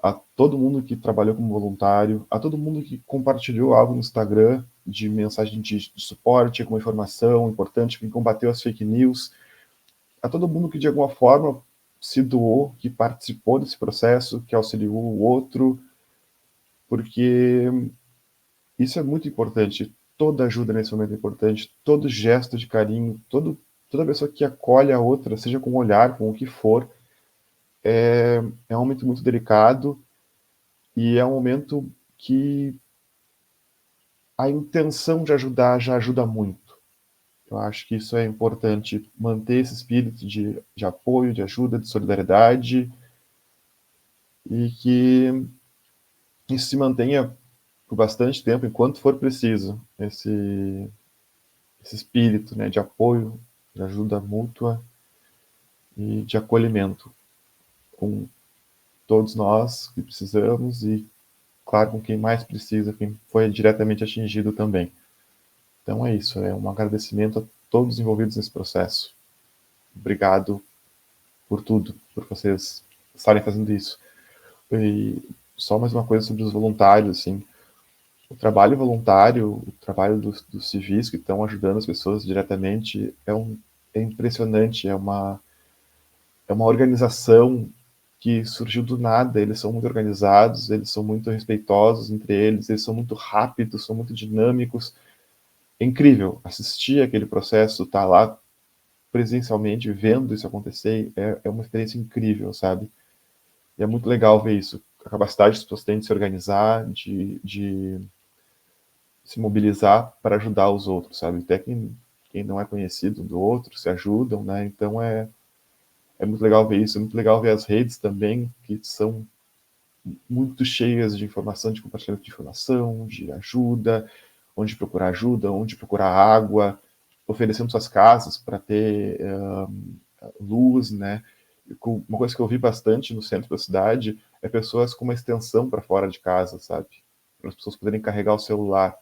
Speaker 6: a todo mundo que trabalhou como voluntário, a todo mundo que compartilhou algo no Instagram de mensagem de suporte, com informação importante, que combateu as fake news, a todo mundo que de alguma forma se doou, que participou desse processo, que auxiliou o outro, porque isso é muito importante. Toda ajuda nesse momento é importante, todo gesto de carinho, toda pessoa que acolhe a outra, seja com um olhar, com o que for, é um momento muito delicado e é um momento que a intenção de ajudar já ajuda muito. Eu acho que isso é importante, manter esse espírito de apoio, de ajuda, de solidariedade, e que isso se mantenha por bastante tempo, enquanto for preciso, esse espírito, né, de apoio, de ajuda mútua e de acolhimento com todos nós que precisamos e, claro, com quem mais precisa, quem foi diretamente atingido também. Então é isso, é um agradecimento a todos os envolvidos nesse processo. Obrigado por tudo, por vocês estarem fazendo isso. E só mais uma coisa sobre os voluntários, assim, o trabalho voluntário, o trabalho dos civis que estão ajudando as pessoas diretamente é impressionante, é uma organização que surgiu do nada, eles são muito organizados, eles são muito respeitosos entre eles são muito rápidos, são muito dinâmicos. É incrível assistir aquele processo, estar lá presencialmente, vendo isso acontecer, é uma experiência incrível, sabe? E é muito legal ver isso, a capacidade que as pessoas têm de se organizar, de se mobilizar para ajudar os outros, sabe? Até quem não é conhecido do outro se ajudam, né? Então é muito legal ver isso, é muito legal ver as redes também, que são muito cheias de informação, de compartilhamento de informação, de ajuda, onde procurar água, oferecendo suas casas para ter luz, né? Uma coisa que eu vi bastante no centro da cidade é pessoas com uma extensão para fora de casa, sabe? Para as pessoas poderem carregar o celular.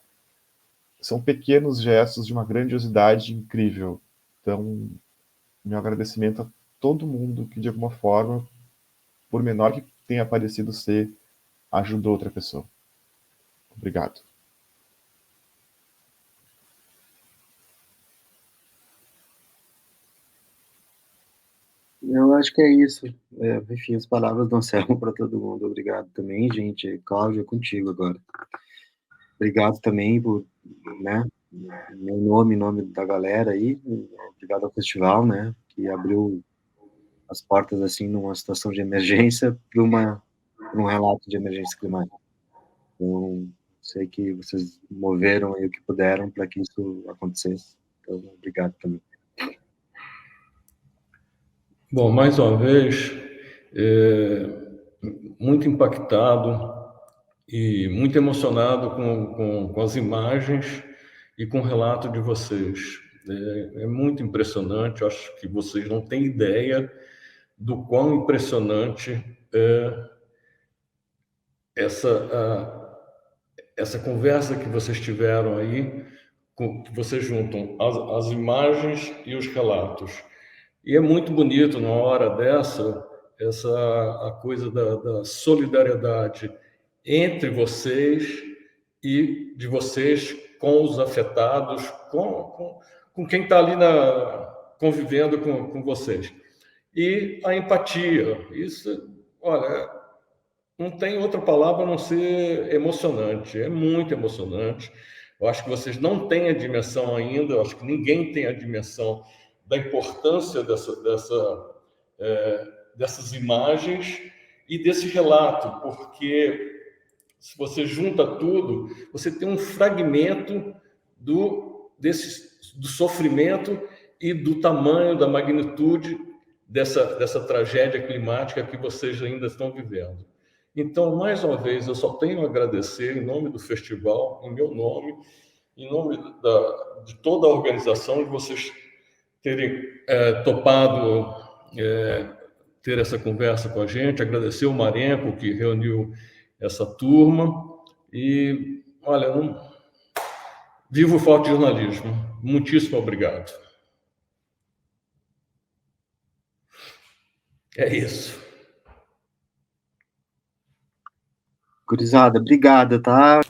Speaker 6: São pequenos gestos de uma grandiosidade incrível. Então, meu agradecimento a todo mundo que, de alguma forma, por menor que tenha parecido ser, ajudou outra pessoa. Obrigado.
Speaker 3: Eu acho que é isso. Enfim, as palavras do Anselmo para todo mundo. Obrigado também, gente. Cláudio, é contigo agora. Obrigado também por, né, meu nome, em nome da galera aí. Obrigado ao festival, né, que abriu as portas assim numa situação de emergência para um relato de emergência climática. Então, sei que vocês moveram aí o que puderam para que isso acontecesse. Então, obrigado também.
Speaker 2: Bom, mais uma vez, muito impactado e muito emocionado com as imagens e com o relato de vocês. É muito impressionante, eu acho que vocês não têm ideia do quão impressionante é essa conversa que vocês tiveram aí, que vocês juntam as imagens e os relatos. E é muito bonito, na hora dessa, a coisa da solidariedade entre vocês e de vocês com os afetados, com quem está ali convivendo com vocês. E a empatia, isso, olha, não tem outra palavra a não ser emocionante, é muito emocionante. Eu acho que vocês não têm a dimensão ainda, eu acho que ninguém tem a dimensão da importância dessas imagens e desse relato, porque se você junta tudo, você tem um fragmento do sofrimento e do tamanho, da magnitude dessa tragédia climática que vocês ainda estão vivendo. Então, mais uma vez, eu só tenho a agradecer em nome do festival, em meu nome, em nome de toda a organização, de vocês terem topado ter essa conversa com a gente, agradecer o Marenco, que reuniu essa turma, e, olha, viva o fotojornalismo. Muitíssimo obrigado. É isso.
Speaker 3: Gurizada, obrigada, tá?